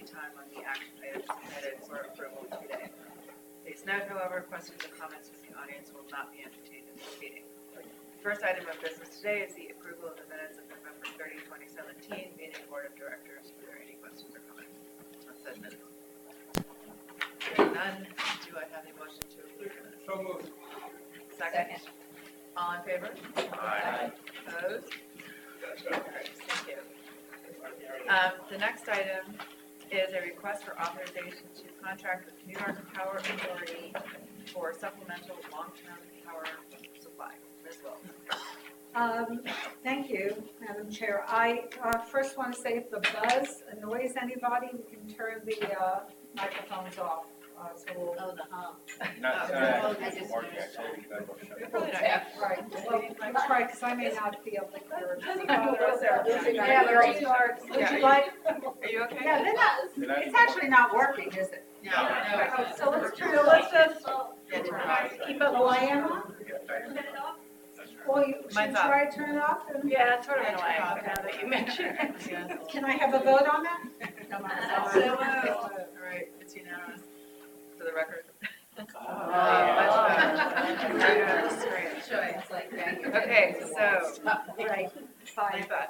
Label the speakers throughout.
Speaker 1: time on the action items submitted for approval today. Please note, however, questions or comments from the audience will not be entertained in this meeting. The first item of business today is the approval of the minutes of November 30, 2017 meeting Board of Directors. Are there any questions or comments on said minutes? Hearing none, do I have a motion to approve the minutes?
Speaker 2: So moved.
Speaker 1: Second. All in favor?
Speaker 2: Aye.
Speaker 1: Opposed? Thank you. The next item is a request for authorization to contract with New York Power Authority for supplemental long-term power supply. Ms. Wilson.
Speaker 3: Thank you, Madam Chair. I first want to say if the buzz annoys anybody, we can turn the microphones off. So we'll,
Speaker 4: the hum.
Speaker 2: Not
Speaker 1: You're probably not.
Speaker 3: right, well, that's right, because I may not be able to hear.
Speaker 1: Yeah,
Speaker 3: Would you like?
Speaker 1: Are you okay?
Speaker 3: Yeah, they're not, it's actually not working, is it?
Speaker 1: No.
Speaker 3: So let's just
Speaker 1: Yeah, turn it off.
Speaker 3: keep it lamb on. Well, you should
Speaker 1: Mine's off.
Speaker 3: try to turn it off.
Speaker 4: Yeah, it's sort of
Speaker 1: Yeah, turn it off.
Speaker 4: annoying now that you mention it.
Speaker 1: Yeah.
Speaker 3: Can I have a vote on that?
Speaker 1: No, mine's off.
Speaker 4: So moved.
Speaker 1: All right, it's unanimous. For the record. Okay, so,
Speaker 3: Right, fine.
Speaker 1: Eva.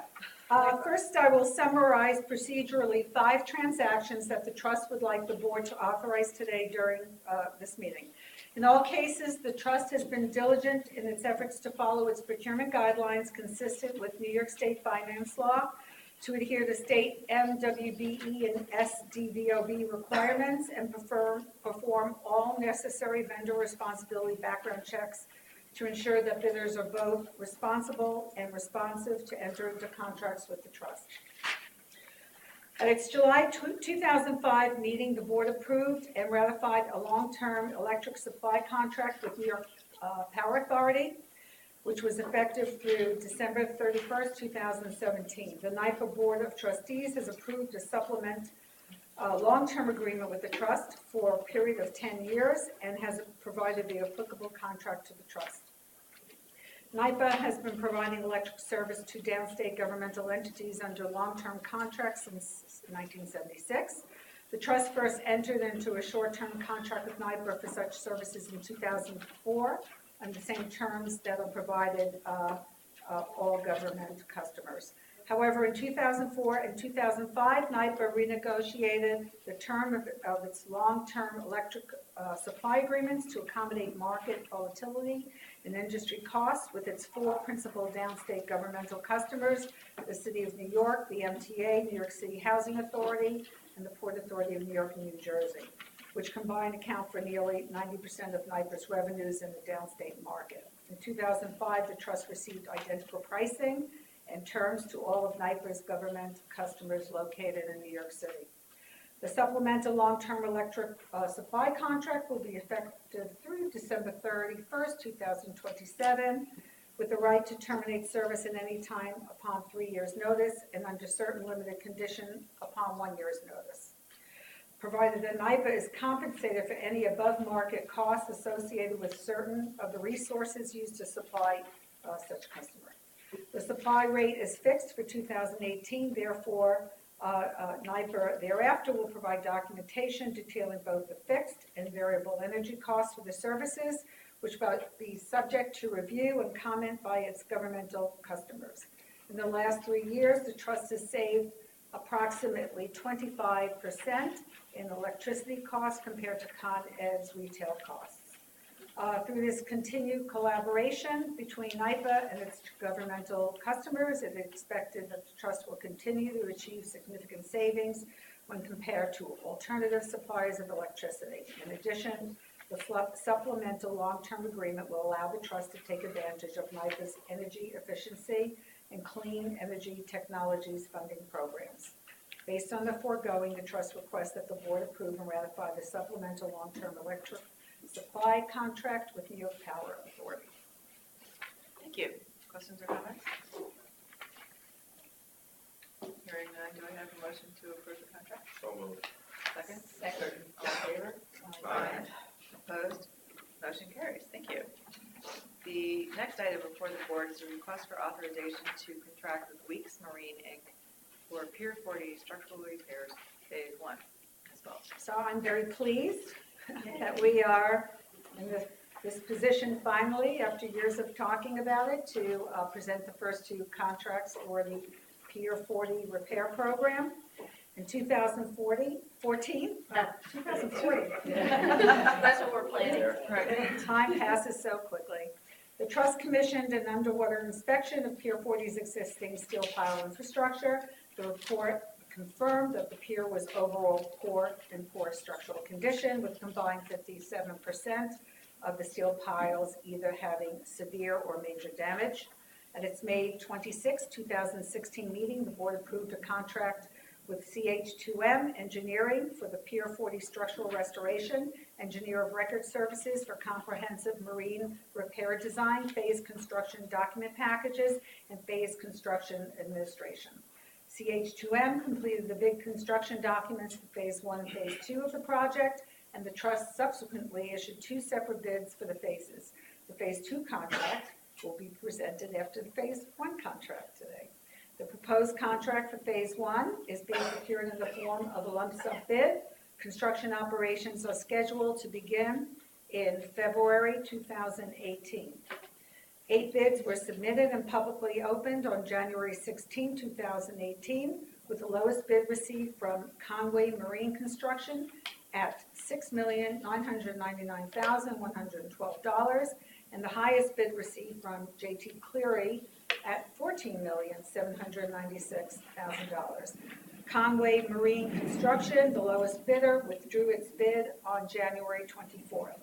Speaker 3: First, I will summarize procedurally 5 transactions that the trust would like the board to authorize today during this meeting. In all cases, the trust has been diligent in its efforts to follow its procurement guidelines consistent with New York State finance law, to adhere to state MWBE and SDVOB requirements, and perform all necessary vendor responsibility background checks to ensure that bidders are both responsible and responsive to enter into contracts with the trust. At its July 2005 meeting, the board approved and ratified a long-term electric supply contract with New York Power Authority, which was effective through December 31st, 2017. The NYPA Board of Trustees has approved a supplement long-term agreement with the trust for a period of 10 years and has provided the applicable contract to the trust. NYPA has been providing electric service to downstate governmental entities under long-term contracts since 1976. The trust first entered into a short-term contract with NYPA for such services in 2004 on the same terms that are provided all government customers. However, in 2004 and 2005, NYPA renegotiated the term of its long-term electric supply agreements to accommodate market volatility and industry costs with its 4 principal downstate governmental customers: the City of New York, the MTA, New York City Housing Authority, and the Port Authority of New York and New Jersey, which combined account for nearly 90% of NYPA's revenues in the downstate market. In 2005, the trust received identical pricing and terms to all of NYPA's government customers located in New York City. The supplemental long-term electric supply contract will be effective through December 31st, 2027, with the right to terminate service at any time upon 3 years' notice and under certain limited conditions upon 1 year's notice, provided that NYPA is compensated for any above-market costs associated with certain of the resources used to supply such customer. The supply rate is fixed for 2018, therefore, NYPA thereafter will provide documentation detailing both the fixed and variable energy costs for the services, which will be subject to review and comment by its governmental customers. In the last 3 years, the trust has saved approximately 25% in electricity costs compared to Con Ed's retail costs. Through this continued collaboration between NYPA and its governmental customers, it is expected that the trust will continue to achieve significant savings when compared to alternative suppliers of electricity. In addition, the supplemental long-term agreement will allow the trust to take advantage of NYPA's energy efficiency and clean energy technologies funding programs. Based on the foregoing, the trust requests that the board approve and ratify the supplemental long-term electric supply contract with New York Power Authority.
Speaker 1: Thank you. Questions or comments? Hearing none, do I have a motion to approve the contract?
Speaker 2: So moved.
Speaker 1: Second?
Speaker 4: Second.
Speaker 1: All in favor?
Speaker 2: Aye.
Speaker 1: Opposed? Motion carries. Thank you. The next item before the board is a request for authorization to contract with Weeks Marine, Inc. for Pier 40 structural repairs, Phase 1.
Speaker 3: So I'm very pleased that we are in this position finally, after years of talking about it, to present the first two contracts for the Pier 40 repair program. In 2014, 2040.
Speaker 4: That's what we're planning.
Speaker 1: Right.
Speaker 3: Time passes so quickly. The trust commissioned an underwater inspection of Pier 40's existing steel pile infrastructure. The report confirmed that the pier was overall in poor structural condition, with combined 57% of the steel piles either having severe or major damage. At its May 26, 2016 meeting, the board approved a contract with CH2M Engineering for the Pier 40 structural restoration, engineer of record services for comprehensive marine repair design, phase construction document packages, and phase construction administration. CH2M completed the big construction documents for phase 1 and phase 2 of the project, and the trust subsequently issued 2 separate bids for the phases. The phase 2 contract will be presented after the phase 1 contract today. The proposed contract for phase 1 is being procured in the form of a lump sum bid. Construction operations are scheduled to begin in February 2018. 8 bids were submitted and publicly opened on January 16, 2018, with the lowest bid received from Conway Marine Construction at $6,999,112, and the highest bid received from J.T. Cleary at $14,796,000. Conway Marine Construction, the lowest bidder, withdrew its bid on January 24th.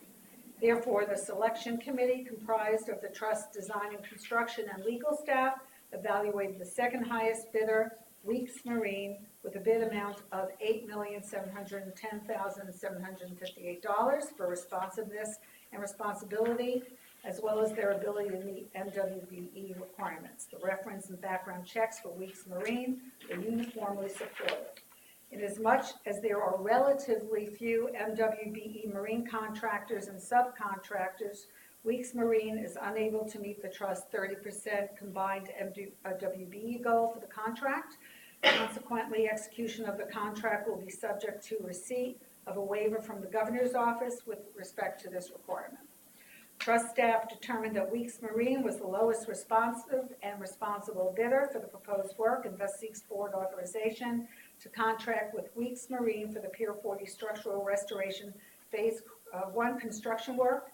Speaker 3: Therefore, the selection committee, comprised of the trust design and construction and legal staff, evaluated the second highest bidder, Weeks Marine, with a bid amount of $8,710,758 for responsiveness and responsibility, as well as their ability to meet MWBE requirements. The reference and background checks for Weeks Marine were uniformly supported. Inasmuch as there are relatively few MWBE marine contractors and subcontractors, Weeks Marine is unable to meet the trust 30% combined MWBE goal for the contract. Consequently, execution of the contract will be subject to receipt of a waiver from the governor's office with respect to this requirement. Trust staff determined that Weeks Marine was the lowest responsive and responsible bidder for the proposed work, and thus seeks board authorization to contract with Weeks Marine for the Pier 40 structural restoration phase 1 construction work.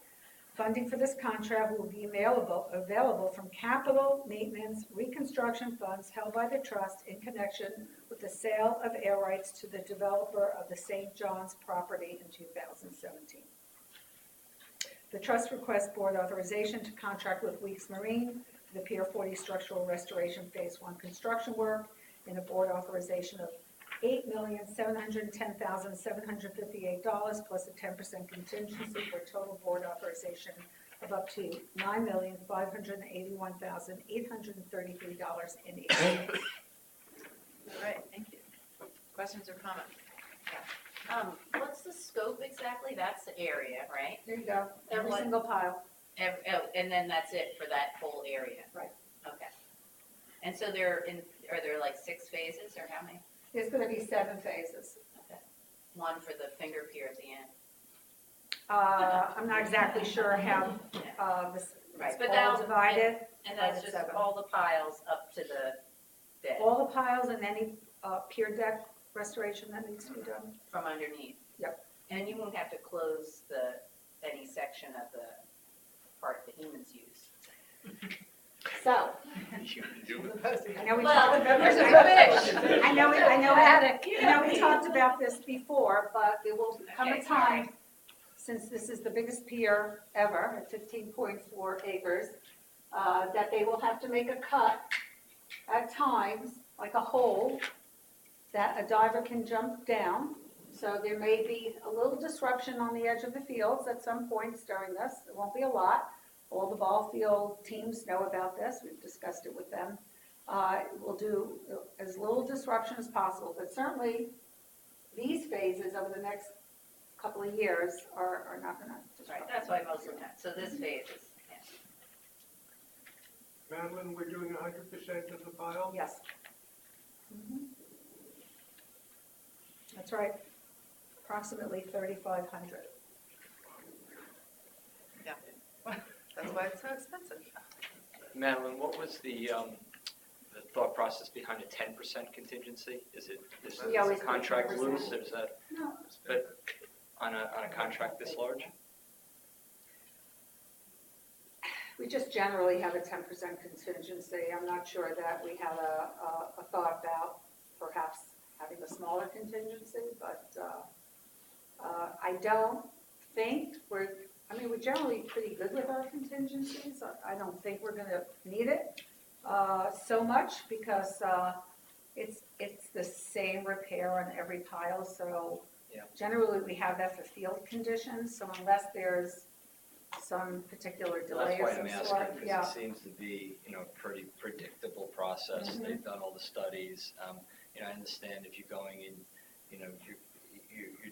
Speaker 3: Funding for this contract will be available from capital maintenance reconstruction funds held by the trust in connection with the sale of air rights to the developer of the St. John's property in 2017. The trust requests board authorization to contract with Weeks Marine for the Pier 40 structural restoration phase 1 construction work in a board authorization of $8,710,758 plus a 10% contingency for a total board authorization of up to $9,581,833.80.
Speaker 1: All right, thank you. Questions or comments?
Speaker 4: What's the scope exactly? That's the area, right?
Speaker 3: There you go,
Speaker 4: And
Speaker 3: every
Speaker 4: what-
Speaker 3: single pile.
Speaker 4: And then that's it for that whole area?
Speaker 3: Right.
Speaker 4: Okay. And so are there like 6 phases or how many?
Speaker 3: There's going to be 7 phases.
Speaker 4: Okay. One for the finger pier at the end.
Speaker 3: I'm not exactly sure how this
Speaker 4: Right,
Speaker 3: is
Speaker 4: but
Speaker 3: all
Speaker 4: that'll-
Speaker 3: divided.
Speaker 4: And that's
Speaker 3: Private
Speaker 4: just
Speaker 3: 7.
Speaker 4: all the piles up to the bed
Speaker 3: All the piles and any pier deck restoration that needs to be done.
Speaker 4: from underneath?
Speaker 3: Yep.
Speaker 4: And you won't have to close any section of the part that humans use?
Speaker 3: So,
Speaker 2: You can do it.
Speaker 3: I know we
Speaker 4: Well,
Speaker 3: talked about
Speaker 4: there's
Speaker 3: this.
Speaker 4: a fish.
Speaker 3: I know we talked about this before, but there will come a
Speaker 4: Okay, sorry.
Speaker 3: time, since this is the biggest pier ever at 15.4 acres, that they will have to make a cut at times, like a hole, that a diver can jump down. So there may be a little disruption on the edge of the fields at some points during this. It won't be a lot. All the ball field teams know about this. We've discussed it with them. We'll do as little disruption as possible, but certainly these phases over the next couple of years are not going to
Speaker 4: Right,
Speaker 3: disrupt.
Speaker 4: that's why most of that. So this phase is, yeah.
Speaker 5: Madeline, we're doing 100% of the pile?
Speaker 3: Yes. That's right. approximately 3,500.
Speaker 1: That's why it's so expensive.
Speaker 2: Madeline, what was the thought process behind a 10% contingency? Is
Speaker 3: We always
Speaker 2: the
Speaker 3: put
Speaker 2: contract
Speaker 3: 10%.
Speaker 2: loose, or is that,
Speaker 3: No,
Speaker 2: but on a contract this large?
Speaker 3: we just generally have a 10% contingency. I'm not sure that we have a thought about perhaps having a smaller contingency, but I don't think we're generally pretty good with our contingencies. I don't think we're gonna need it so much because it's the same repair on every pile, so
Speaker 2: Yeah.
Speaker 3: generally we have that for field conditions, so unless there's some particular delay or
Speaker 6: That's
Speaker 3: some
Speaker 6: why I'm
Speaker 3: sort,
Speaker 6: asking, because
Speaker 3: yeah.
Speaker 6: it seems to be, a pretty predictable process.
Speaker 3: Mhm.
Speaker 6: They've done all the studies. I understand if you're going in, you're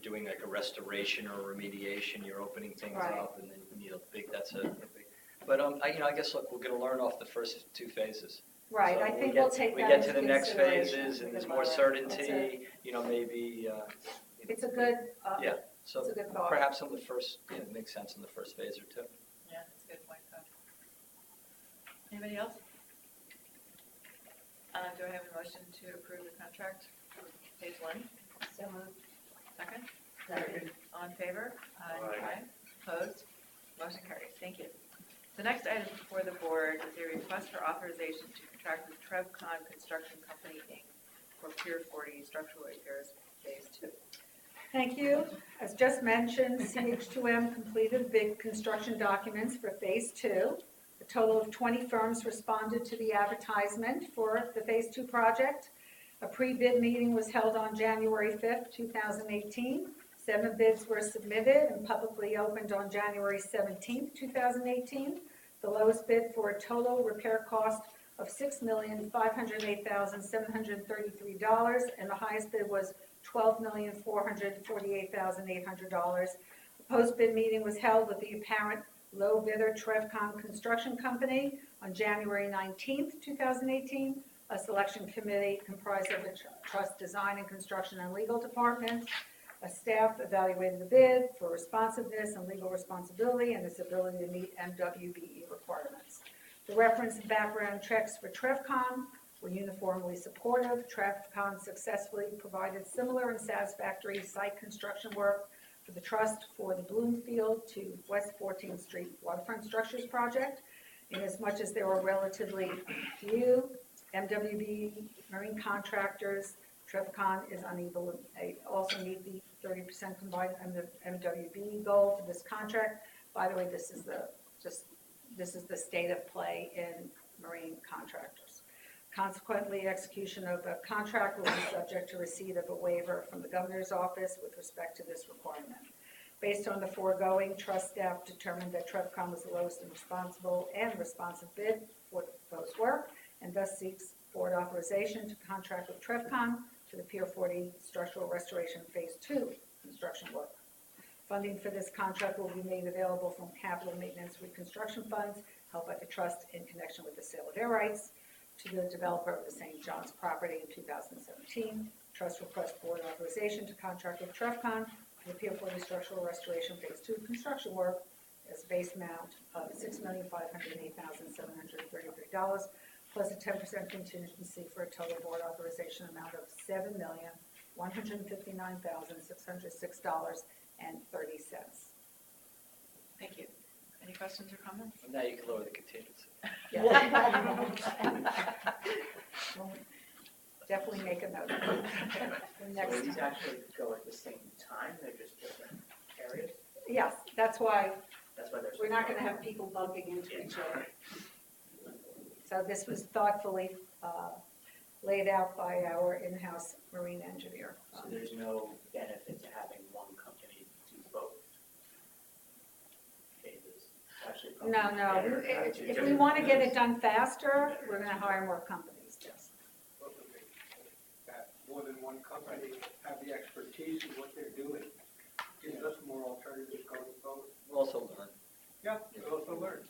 Speaker 6: doing like a restoration or a remediation, you're opening things
Speaker 3: Right.
Speaker 6: up, and then you need a big, that's a big. But, I guess, look, we're gonna learn off the first two phases.
Speaker 3: Right,
Speaker 6: So
Speaker 3: I
Speaker 6: we
Speaker 3: think
Speaker 6: get-
Speaker 3: we'll take
Speaker 6: We
Speaker 3: that
Speaker 6: get to
Speaker 3: into
Speaker 6: the next
Speaker 3: consideration.
Speaker 6: phases, and there's more
Speaker 1: That's
Speaker 6: certainty, maybe,
Speaker 3: It's a good,
Speaker 6: yeah,
Speaker 3: it's
Speaker 6: so
Speaker 3: a good thought.
Speaker 6: perhaps on the first, it makes sense in the first phase or two.
Speaker 1: Yeah, that's a good point, though. Anybody else? Do I have a motion to approve the contract for page 1?
Speaker 4: So moved.
Speaker 1: Second?
Speaker 5: Second.
Speaker 1: All in favor?
Speaker 2: Aye.
Speaker 1: Opposed? Motion carries. Thank you. The next item before the board is a request for authorization to contract with TrevCon Construction Company, Inc. for Pier 40 structural repairs, phase 2.
Speaker 3: Thank you. As just mentioned, CH2M completed bid construction documents for Phase 2. A total of 20 firms responded to the advertisement for the Phase 2 project. A pre-bid meeting was held on January 5th, 2018. 7 bids were submitted and publicly opened on January 17th, 2018. The lowest bid for a total repair cost of $6,508,733, and the highest bid was $12,448,800. The post-bid meeting was held with the apparent low bidder TrevCon Construction Company on January 19th, 2018. A selection committee comprised of the Trust Design and Construction and Legal Department. A staff evaluated the bid for responsiveness and legal responsibility and its ability to meet MWBE requirements. The reference and background checks for TrevCon were uniformly supportive. TrevCon successfully provided similar and satisfactory site construction work for the Trust for the Bloomfield to West 14th Street waterfront structures project. Inasmuch as there were relatively few MWB marine contractors, TrevCon is unable to also meet the 30% combined MWB goal for this contract. By the way, this is the state of play in marine contractors. Consequently, execution of the contract will be subject to receipt of a waiver from the governor's office with respect to this requirement. Based on the foregoing, trust staff determined that TrevCon was the lowest and responsive bid for the proposed work, and thus seeks board authorization to contract with TrevCon for the Pier 40 structural restoration phase 2 construction work. Funding for this contract will be made available from capital maintenance reconstruction funds held by the trust in connection with the sale of air rights to the developer of the St. John's property in 2017. Trust requests board authorization to contract with TrevCon for the Pier 40 structural restoration phase 2 construction work as base amount of $6,508,733 plus a 10% contingency for a total board authorization amount of $7,159,606.30.
Speaker 1: Thank you. Any questions or comments?
Speaker 6: Now you can lower the contingency.
Speaker 3: Definitely make a note. The
Speaker 7: So
Speaker 3: next,
Speaker 7: these actually go at the same time, they're just different areas?
Speaker 3: yes, that's why
Speaker 7: That's why there's.
Speaker 3: we're not going to have people bumping into each other. So this was thoughtfully laid out by our in-house marine engineer.
Speaker 7: So there's no benefit to having one company do both phases? Actually, probably
Speaker 3: No,
Speaker 7: better to have
Speaker 3: if
Speaker 7: two
Speaker 3: we want to get it done faster, we're going to hire more companies, yes.
Speaker 5: That more than one company have the expertise in what they're doing. Gives us more alternatives going forward.
Speaker 6: We'll also learn.
Speaker 5: Yeah, we also learn.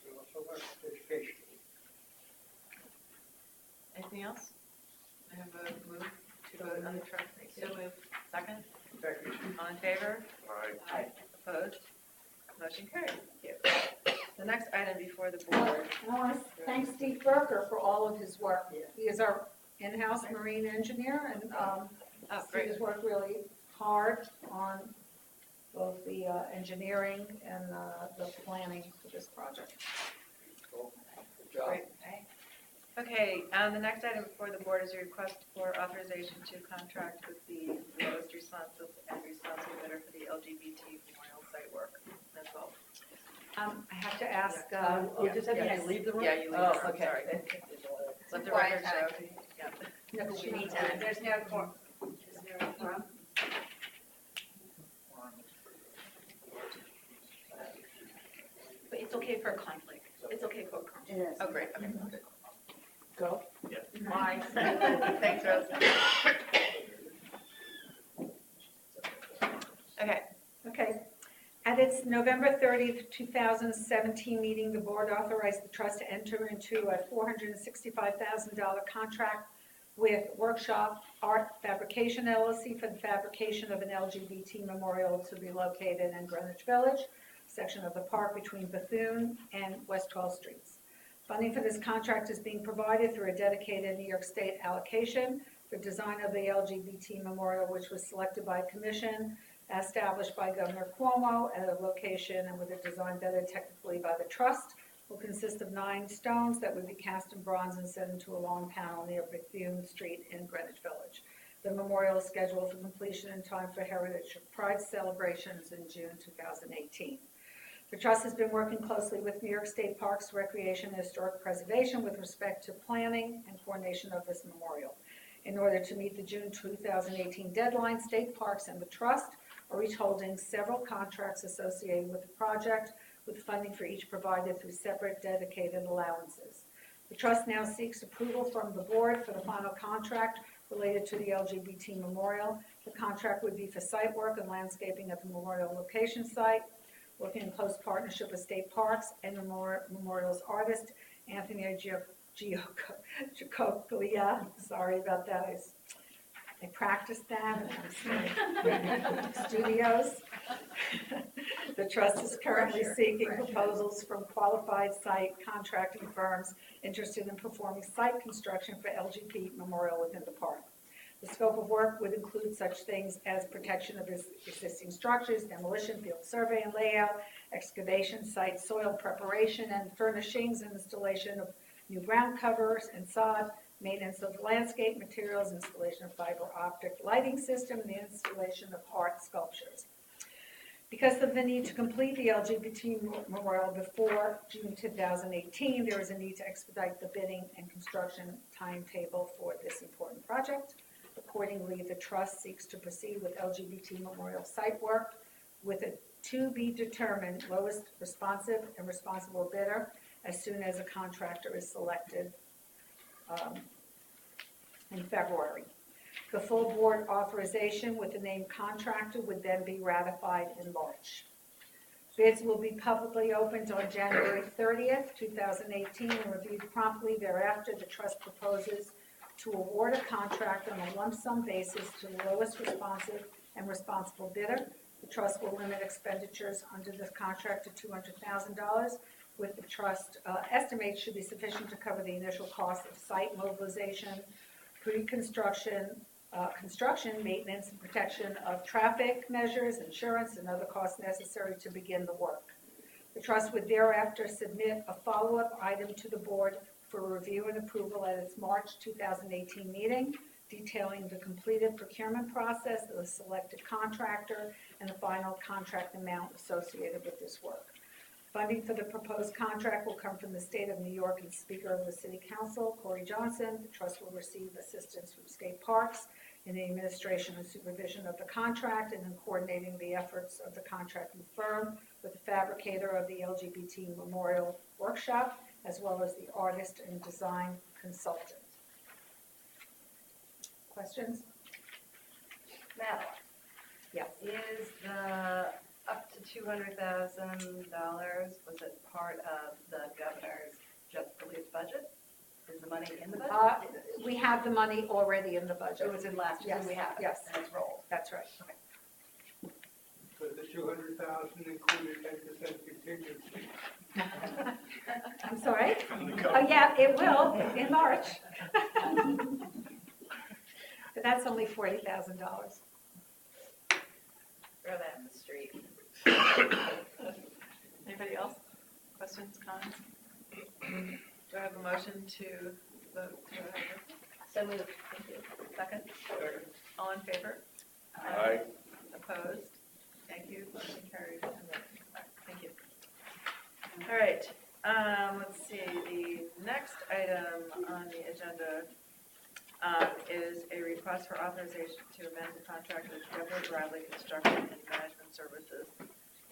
Speaker 5: We also learn education.
Speaker 1: Anything else? I have a move to vote on the truck. So move. Second?
Speaker 5: Second.
Speaker 1: in favor?
Speaker 7: Aye.
Speaker 1: Opposed? Motion carries. Thank you. The next item before the board.
Speaker 3: And I want to thank Steve Berger for all of his work. He is our in-house marine engineer, and
Speaker 1: Oh,
Speaker 3: Steve
Speaker 1: great.
Speaker 3: has worked really hard on both the engineering and the planning for this project.
Speaker 2: Good job.
Speaker 1: Great. Okay, the next item before the board is a request for authorization to contract with the lowest responsive bidder for the LGBT memorial site work as well.
Speaker 3: I have to ask.
Speaker 4: Just can I
Speaker 3: yes.
Speaker 4: leave the room?
Speaker 1: Yeah, you leave
Speaker 4: Oh,
Speaker 1: the room,
Speaker 4: okay.
Speaker 1: sorry. Let the
Speaker 4: Quiet
Speaker 1: record
Speaker 4: time.
Speaker 1: show. Yeah.
Speaker 3: No, she needs
Speaker 4: Anytime.
Speaker 3: it. There's no quorum. Is there a quorum?
Speaker 8: But it's okay for a conflict. It's okay for a conflict.
Speaker 1: Oh, great, okay.
Speaker 3: Go.
Speaker 1: Why? Thanks, Rose. Okay,
Speaker 3: Okay. At its November 30th, 2017 meeting, the board authorized the trust to enter into a $465,000 contract with Workshop Art Fabrication LLC for the fabrication of an LGBT memorial to be located in Greenwich Village, section of the park between Bethune and West 12th Streets. Funding for this contract is being provided through a dedicated New York State allocation for design of the LGBT memorial, which was selected by a commission established by Governor Cuomo at a location and with a design vetted technically by the trust, will consist of 9 stones that would be cast in bronze and set into a long panel near Bethune Street in Greenwich Village. The memorial is scheduled for completion in time for Heritage Pride celebrations in June 2018. The trust has been working closely with New York State Parks, Recreation, and Historic Preservation with respect to planning and coordination of this memorial. In order to meet the June 2018 deadline, State Parks and the trust are each holding several contracts associated with the project, with funding for each provided through separate dedicated allowances. The trust now seeks approval from the board for the final contract related to the LGBT memorial. The contract would be for site work and landscaping at the memorial location site, working in close partnership with State Parks and Memorial's artist, Anthony Giacoglia. Sorry about that. I practiced that and studios. The trust is currently seeking proposals from qualified site contracting firms interested in performing site construction for LGBT memorial within the park. The scope of work would include such things as protection of existing structures, demolition, field survey and layout, excavation, site soil preparation and furnishings, and installation of new ground covers and sod, maintenance of landscape materials, installation of fiber optic lighting system, and the installation of art sculptures. Because of the need to complete the LGBT memorial before June 2018, there is a need to expedite the bidding and construction timetable for this important project. Accordingly, the trust seeks to proceed with LGBT memorial site work with a to-be-determined lowest responsive and responsible bidder as soon as a contractor is selected in February. The full board authorization with the named contractor would then be ratified in March. Bids will be publicly opened on January 30th, 2018, and reviewed promptly thereafter. The trust proposes to award a contract on a lump sum basis to the lowest responsive and responsible bidder. The trust will limit expenditures under this contract to $200,000, with the trust estimates should be sufficient to cover the initial cost of site mobilization, pre-construction, construction, maintenance, and protection of traffic measures, insurance, and other costs necessary to begin the work. The trust would thereafter submit a follow-up item to the board for review and approval at its March 2018 meeting, detailing the completed procurement process of the selected contractor and the final contract amount associated with this work. Funding for the proposed contract will come from the state of New York and Speaker of the City Council, Corey Johnson. The trust will receive assistance from State Parks in the administration and supervision of the contract and in coordinating the efforts of the contracting firm with the fabricator of the LGBT Memorial Workshop, as well as the artist and design consultant. Questions?
Speaker 1: Madeline?
Speaker 3: Yes.
Speaker 1: Is the up to $200,000, was it part of the governor's just released budget? Is the money in the budget?
Speaker 3: We have the money already in the budget.
Speaker 1: It was in last year,
Speaker 3: Yes,
Speaker 1: we have it,
Speaker 3: yes.
Speaker 1: and it's rolled.
Speaker 3: That's right.
Speaker 5: thousand included 10% contingency.
Speaker 3: I'm sorry?
Speaker 5: From the
Speaker 3: Oh,
Speaker 5: government.
Speaker 3: yeah, it will, in March. But that's only $40,000.
Speaker 4: Throw that in the street.
Speaker 1: Anybody else? Questions, comments? Do I have a motion to vote?
Speaker 4: So moved.
Speaker 1: Thank you. Second?
Speaker 5: Second.
Speaker 1: All in favor?
Speaker 9: Aye.
Speaker 1: Opposed? Thank you. Motion carried. Thank you. All right, let's see, the next item on the agenda is a request for authorization to amend the contract with Deborah Bradley Construction and Management Services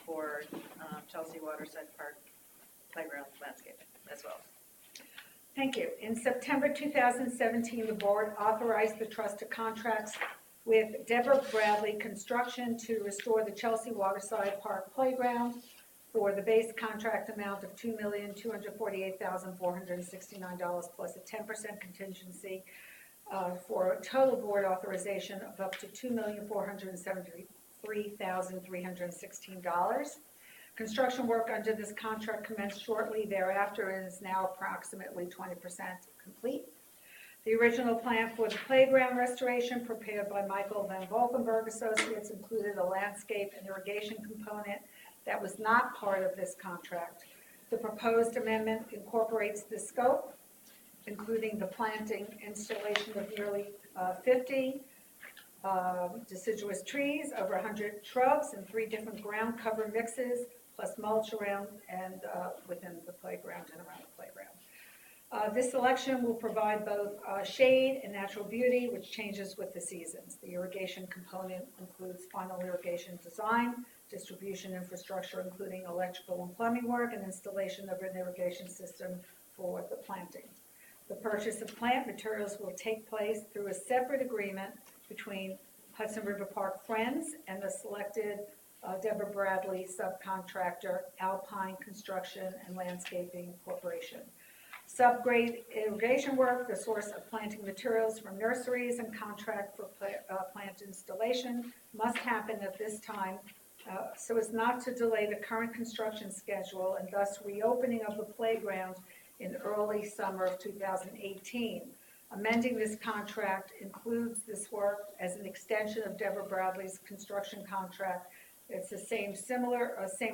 Speaker 1: for Chelsea Waterside Park Playground landscaping as well.
Speaker 3: Thank you. In September 2017, the board authorized the trust to contracts with Deborah Bradley Construction to restore the Chelsea Waterside Park Playground for the base contract amount of $2,248,469 plus a 10% contingency for a total board authorization of up to $2,473,316. Construction work under this contract commenced shortly thereafter and is now approximately 20% complete. The original plan for the playground restoration prepared by Michael Van Valkenburg Associates included a landscape and irrigation component that was not part of this contract. The proposed amendment incorporates the scope, including the planting installation of nearly 50 deciduous trees, over 100 shrubs, and 3 different ground cover mixes, plus mulch around and within the playground and around the playground. This selection will provide both shade and natural beauty, which changes with the seasons. The irrigation component includes final irrigation design, distribution infrastructure, including electrical and plumbing work, and installation of an irrigation system for the planting. The purchase of plant materials will take place through a separate agreement between Hudson River Park Friends and the selected Deborah Bradley subcontractor, Alpine Construction and Landscaping Corporation. Subgrade irrigation work, the source of planting materials from nurseries, and contract for plant installation must happen at this time so as not to delay the current construction schedule and thus reopening of the playground in early summer of 2018. Amending this contract includes this work as an extension of Deborah Bradley's construction contract. It's the same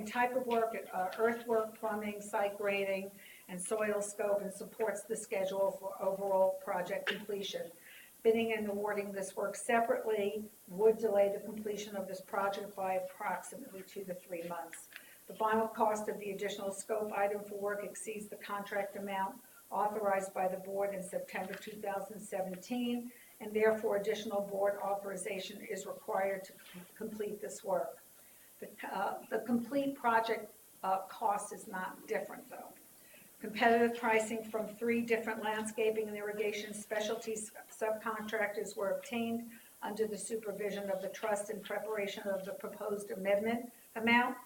Speaker 3: type of work, earthwork, plumbing, site grading, and soil scope, and supports the schedule for overall project completion. Bidding and awarding this work separately would delay the completion of this project by approximately 2 to 3 months. The final cost of the additional scope item for work exceeds the contract amount authorized by the board in September 2017, and therefore additional board authorization is required to complete this work. The complete project cost is not different, though. Competitive pricing from 3 different landscaping and irrigation specialty subcontractors were obtained under the supervision of the trust in preparation of the proposed amendment amount.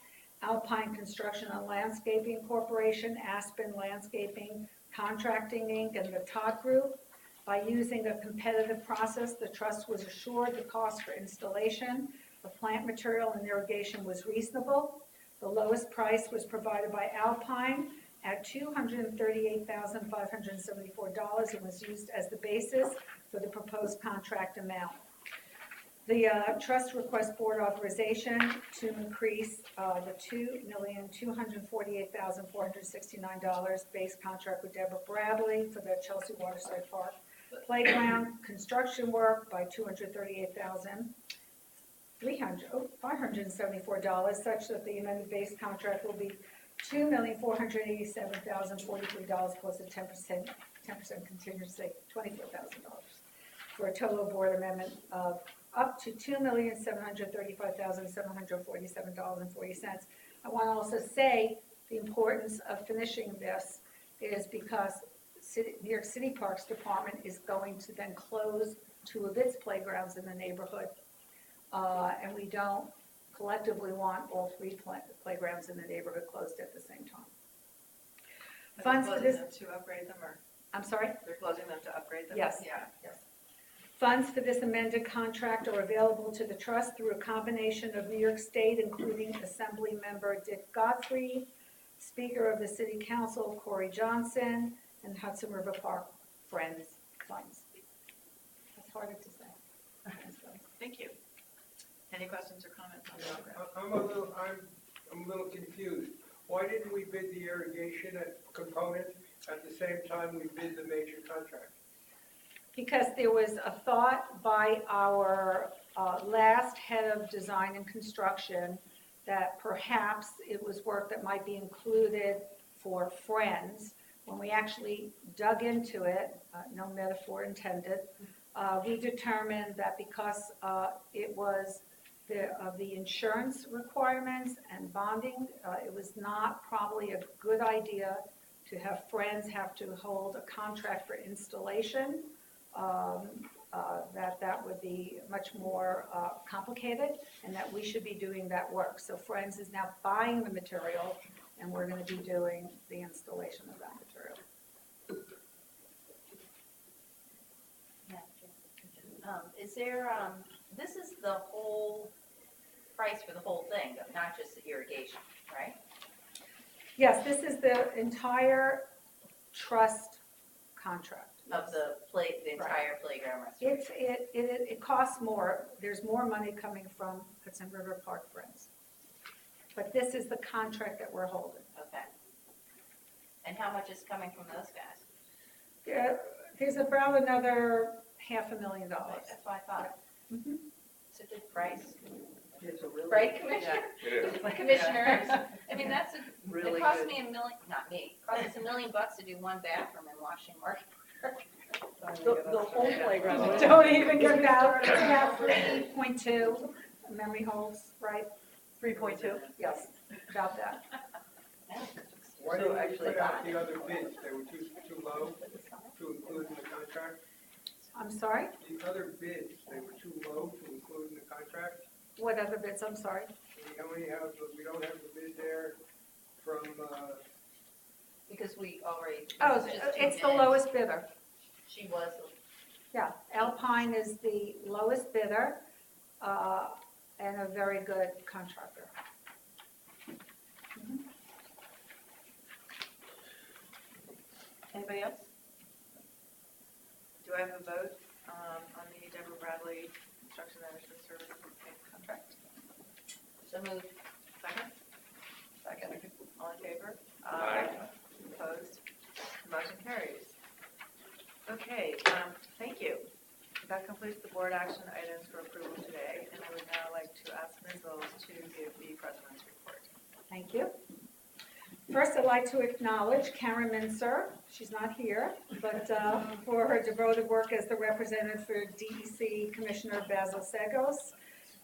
Speaker 3: Alpine Construction and Landscaping Corporation, Aspen Landscaping Contracting Inc., and the Todd Group. By using a competitive process, the trust was assured the cost for installation of plant material and irrigation was reasonable. The lowest price was provided by Alpine at $238,574 and was used as the basis for the proposed contract amount. The trust requests board authorization to increase the $2,248,469 base contract with Deborah Bradley for the Chelsea Waterside Park Playground construction work by $574, such that the amended base contract will be $2,487,043 plus a 10% contingency, $24,000, for a total board amendment of up to $2,735,747.40. I want to also say the importance of finishing this is because New York City Parks Department is going to then close 2 of its playgrounds in the neighborhood, and we don't collectively want all 3 playgrounds in the neighborhood closed at the same time.
Speaker 1: Are
Speaker 3: Funds
Speaker 1: they
Speaker 3: for
Speaker 1: closing
Speaker 3: this,
Speaker 1: them to upgrade them, or
Speaker 3: I'm sorry?
Speaker 1: they're closing them to upgrade them?
Speaker 3: Yes.
Speaker 1: Yeah, yes.
Speaker 3: Funds for this amended contract are available to the trust through a combination of New York State, including Assembly Member Dick Gottfried, Speaker of the City Council Corey Johnson, and Hudson River Park Friends funds. That's harder to say.
Speaker 1: Thank you. Any questions or comments on the program?
Speaker 5: I'm a little confused. Why didn't we bid the irrigation component at the same time we bid the major contract?
Speaker 3: Because there was a thought by our last head of design and construction that perhaps it was work that might be included for Friends. When we actually dug into it, no metaphor intended, we determined that because it was the insurance requirements and bonding, it was not probably a good idea to have Friends have to hold a contract for installation. That would be much more complicated, and that we should be doing that work. So Friends is now buying the material, and we're going to be doing the installation of that material.
Speaker 4: Is there, this is the whole price for the whole thing, not just the irrigation, right?
Speaker 3: Yes, this is the entire trust contract.
Speaker 4: Of the entire playground restoration?
Speaker 3: It costs more. There's more money coming from Hudson River Park Friends. But this is the contract that we're holding.
Speaker 4: Okay. And how much is coming from those guys?
Speaker 3: Yeah, there's about another $500,000.
Speaker 4: That's what I thought.
Speaker 3: Mhm.
Speaker 4: It's a good price.
Speaker 5: It's a really.
Speaker 4: Right, Commissioner? Commissioners? I mean, that's a,
Speaker 1: Really
Speaker 4: it cost
Speaker 1: good.
Speaker 4: me $1 million, not me, it cost us $1 million to do one bathroom in Washington Market.
Speaker 8: The whole playground.
Speaker 3: Don't even get that. It's about 3.2 memory holes, right?
Speaker 8: 3.2.
Speaker 3: Yes, about that.
Speaker 5: Why
Speaker 8: So
Speaker 5: didn't we
Speaker 8: actually-
Speaker 5: put out the other bids? They were too low to include in the contract?
Speaker 3: I'm sorry?
Speaker 5: The other bids, they were too low to include in the contract?
Speaker 3: What other bits? I'm sorry.
Speaker 5: We don't have the bid there from,
Speaker 4: Because we already.
Speaker 3: Oh,
Speaker 4: was just two
Speaker 3: it's the
Speaker 4: bids.
Speaker 3: lowest bidder.
Speaker 4: She was,
Speaker 3: Yeah, Alpine is the lowest bidder and a very good contractor.
Speaker 8: Anybody else?
Speaker 1: Do I have a vote on the Deborah Bradley Construction Management Services contract?
Speaker 4: so moved.
Speaker 1: Second?
Speaker 8: Second.
Speaker 1: All in favor?
Speaker 2: Aye.
Speaker 1: Opposed? Motion carries. Okay, thank you. That completes the board action items for approval today, and I would now like to ask Ms. Bowles to give the president's report.
Speaker 3: Thank you. First, I'd like to acknowledge Karen Mincer. She's not here, but for her devoted work as the representative for DEC Commissioner Basil Segos.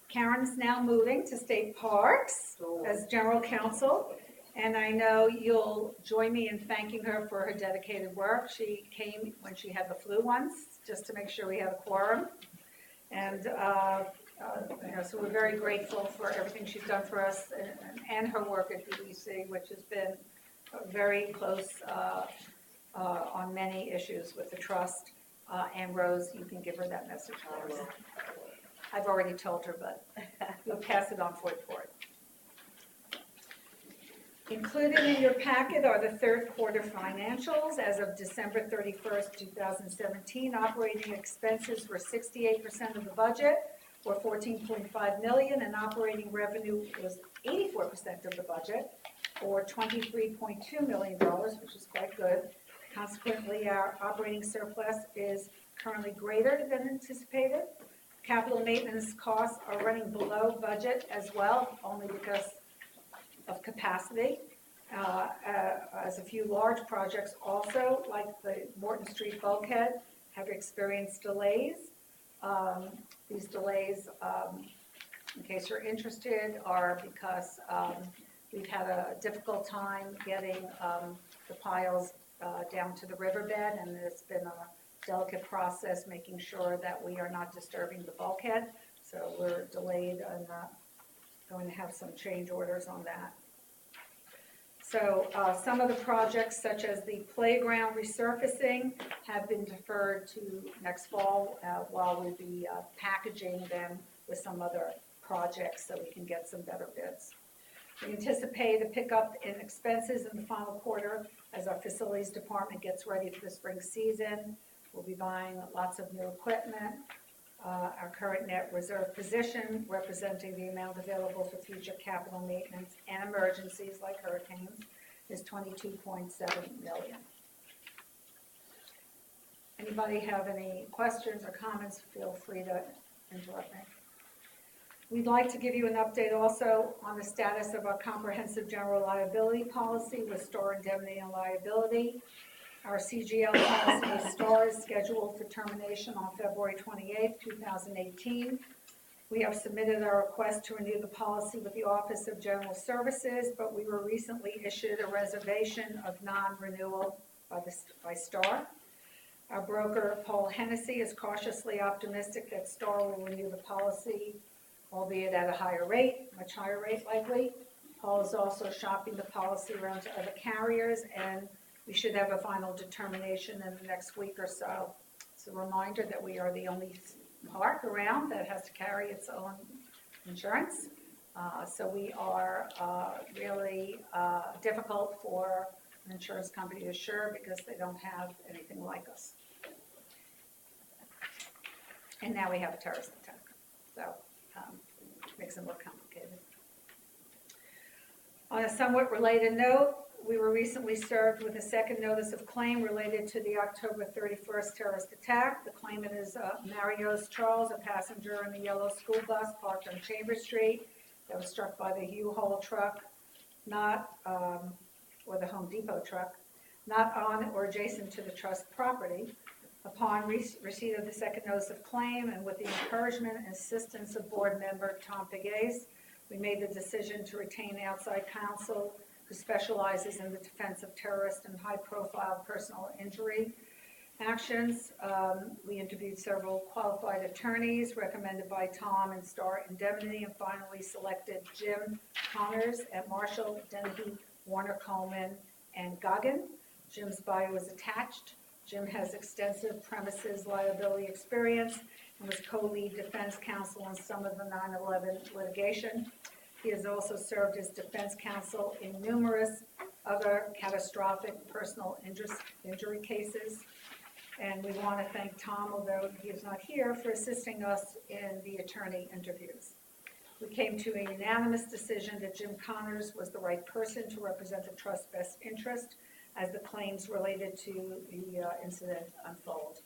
Speaker 3: Karen's now moving to State Parks as general counsel, and I know you'll join me in thanking her for her dedicated work. She came when she had the flu once, just to make sure we had a quorum. And so we're very grateful for everything she's done for us and her work at DEC, which has been very close on many issues with the trust. And Rose, you can give her that message for us. I've already told her, but we'll pass it on for report. Included in your packet are the third quarter financials. As of December 31st, 2017, operating expenses were 68% of the budget, or $14.5 million, and operating revenue was 84% of the budget, or $23.2 million, which is quite good. Consequently, our operating surplus is currently greater than anticipated. Capital maintenance costs are running below budget as well, only because of capacity, as a few large projects also, like the Morton Street bulkhead, have experienced delays. These delays, in case you're interested, are because we've had a difficult time getting the piles down to the riverbed, and it's been a delicate process making sure that we are not disturbing the bulkhead. So we're delayed and going to have some change orders on that. So some of the projects, such as the playground resurfacing, have been deferred to next fall while we'll be packaging them with some other projects so we can get some better bids. We anticipate a pickup in expenses in the final quarter as our facilities department gets ready for the spring season. We'll be buying lots of new equipment. Our current net reserve position, representing the amount available for future capital maintenance and emergencies like hurricanes, is $22.7 million. Anybody have any questions or comments, feel free to interrupt me. We'd like to give you an update also on the status of our comprehensive general liability policy with Star Indemnity and Liability. Our CGL policy with Star is scheduled for termination on February 28, 2018. We have submitted our request to renew the policy with the Office of General Services, but we were recently issued a reservation of non-renewal by Star. Our broker, Paul Hennessy, is cautiously optimistic that Star will renew the policy, albeit at a higher rate, much higher rate likely. Paul is also shopping the policy around to other carriers, and we should have a final determination in the next week or so. It's a reminder that we are the only park around that has to carry its own insurance. So we are really difficult for an insurance company to insure because they don't have anything like us. And now we have a terrorist attack, so makes it more complicated. On a somewhat related note, we were recently served with a second notice of claim related to the October 31st terrorist attack. The claimant is Marios Charles, a passenger in the yellow school bus parked on Chambers Street that was struck by the U-Haul truck, or the Home Depot truck, not on or adjacent to the trust property. Upon receipt of the second notice of claim and with the encouragement and assistance of board member Tom Pegues, we made the decision to retain outside counsel who specializes in the defense of terrorist and high-profile personal injury actions. We interviewed several qualified attorneys recommended by Tom and Star Indemnity, and finally selected Jim Connors at Marshall, Dennehy, Warner Coleman, and Goggin. Jim's bio is attached. Jim has extensive premises liability experience and was co-lead defense counsel in some of the 9/11 litigation. He has also served as defense counsel in numerous other catastrophic personal injury cases. And we want to thank Tom, although he is not here, for assisting us in the attorney interviews. We came to a unanimous decision that Jim Connors was the right person to represent the trust's best interest as the claims related to the incident unfold.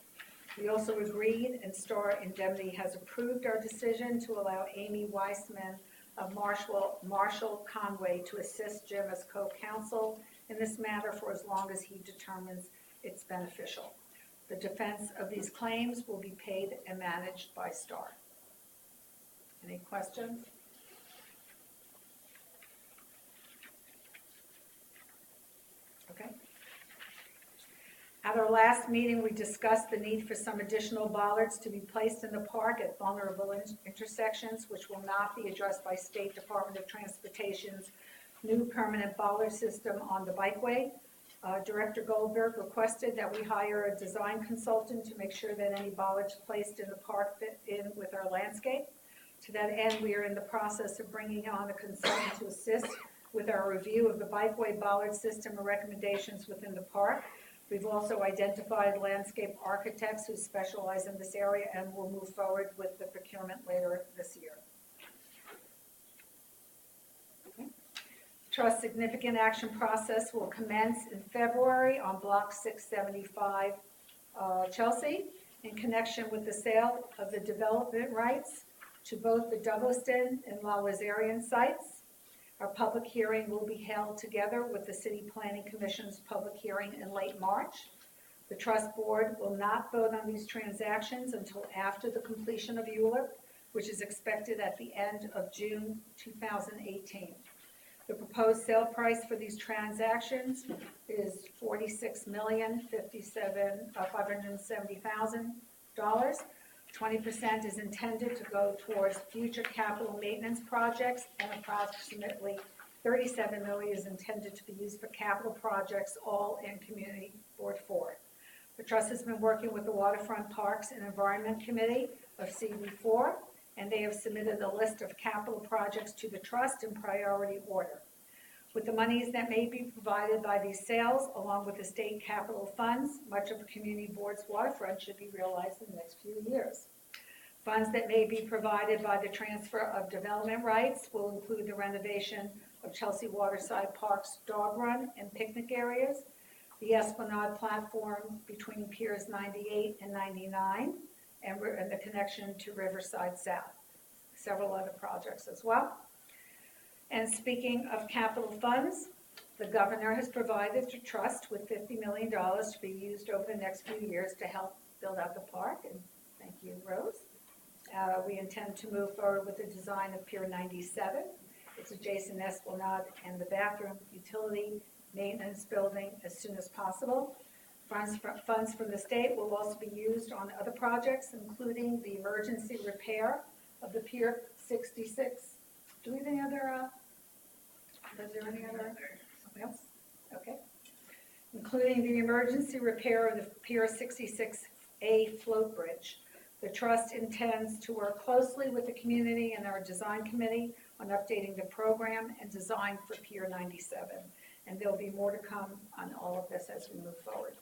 Speaker 3: We also agreed, and Star Indemnity has approved our decision to allow Amy Weissman of Marshall Conway to assist Jim as co-counsel in this matter for as long as he determines it's beneficial. The defense of these claims will be paid and managed by Star. Any questions? Okay. At our last meeting, we discussed the need for some additional bollards to be placed in the park at vulnerable intersections, which will not be addressed by State Department of Transportation's new permanent bollard system on the bikeway. Director Goldberg requested that we hire a design consultant to make sure that any bollards placed in the park fit in with our landscape. To that end, we are in the process of bringing on a consultant to assist with our review of the bikeway bollard system and recommendations within the park. We've also identified landscape architects who specialize in this area and will move forward with the procurement later this year. Okay. Trust significant action process will commence in February on Block 675 Chelsea in connection with the sale of the development rights to both the Douglaston and Lawazarian sites. Our public hearing will be held together with the City Planning Commission's public hearing in late March. The Trust Board will not vote on these transactions until after the completion of ULURP, which is expected at the end of June 2018. The proposed sale price for these transactions is $46,570,000. 20% is intended to go towards future capital maintenance projects, and approximately $37 million is intended to be used for capital projects, all in Community Board 4. The trust has been working with the Waterfront Parks and Environment Committee of CB4, and they have submitted a list of capital projects to the trust in priority order. With the monies that may be provided by these sales, along with the state capital funds, much of the Community Board's waterfront should be realized in the next few years. Funds that may be provided by the transfer of development rights will include the renovation of Chelsea Waterside Park's dog run and picnic areas, the Esplanade platform between Piers 98 and 99, and the connection to Riverside South. Several other projects as well. And speaking of capital funds, the governor has provided the trust with $50 million to be used over the next few years to help build out the park, and thank you, Rose. We intend to move forward with the design of Pier 97. It's adjacent to Esplanade and the bathroom utility maintenance building as soon as possible. Funds from the state will also be used on other projects, including the emergency repair of the Pier 66. Do we have any other, is there any other, something else? Okay. Including the emergency repair of the Pier 66A float bridge. The trust intends to work closely with the community and our design committee on updating the program and design for Pier 97. And there'll be more to come on all of this as we move forward.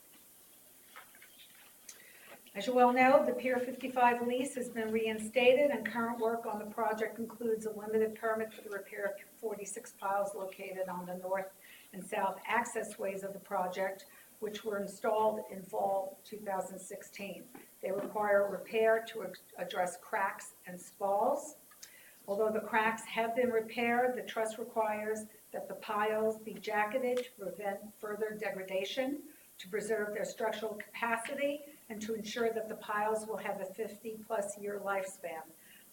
Speaker 3: As you well know, the Pier 55 lease has been reinstated, and current work on the project includes a limited permit for the repair of 46 piles located on the north and south access ways of the project, which were installed in fall 2016. They require repair to address cracks and spalls. Although the cracks have been repaired, the trust requires that the piles be jacketed to prevent further degradation, to preserve their structural capacity, and to ensure that the piles will have a 50-plus year lifespan.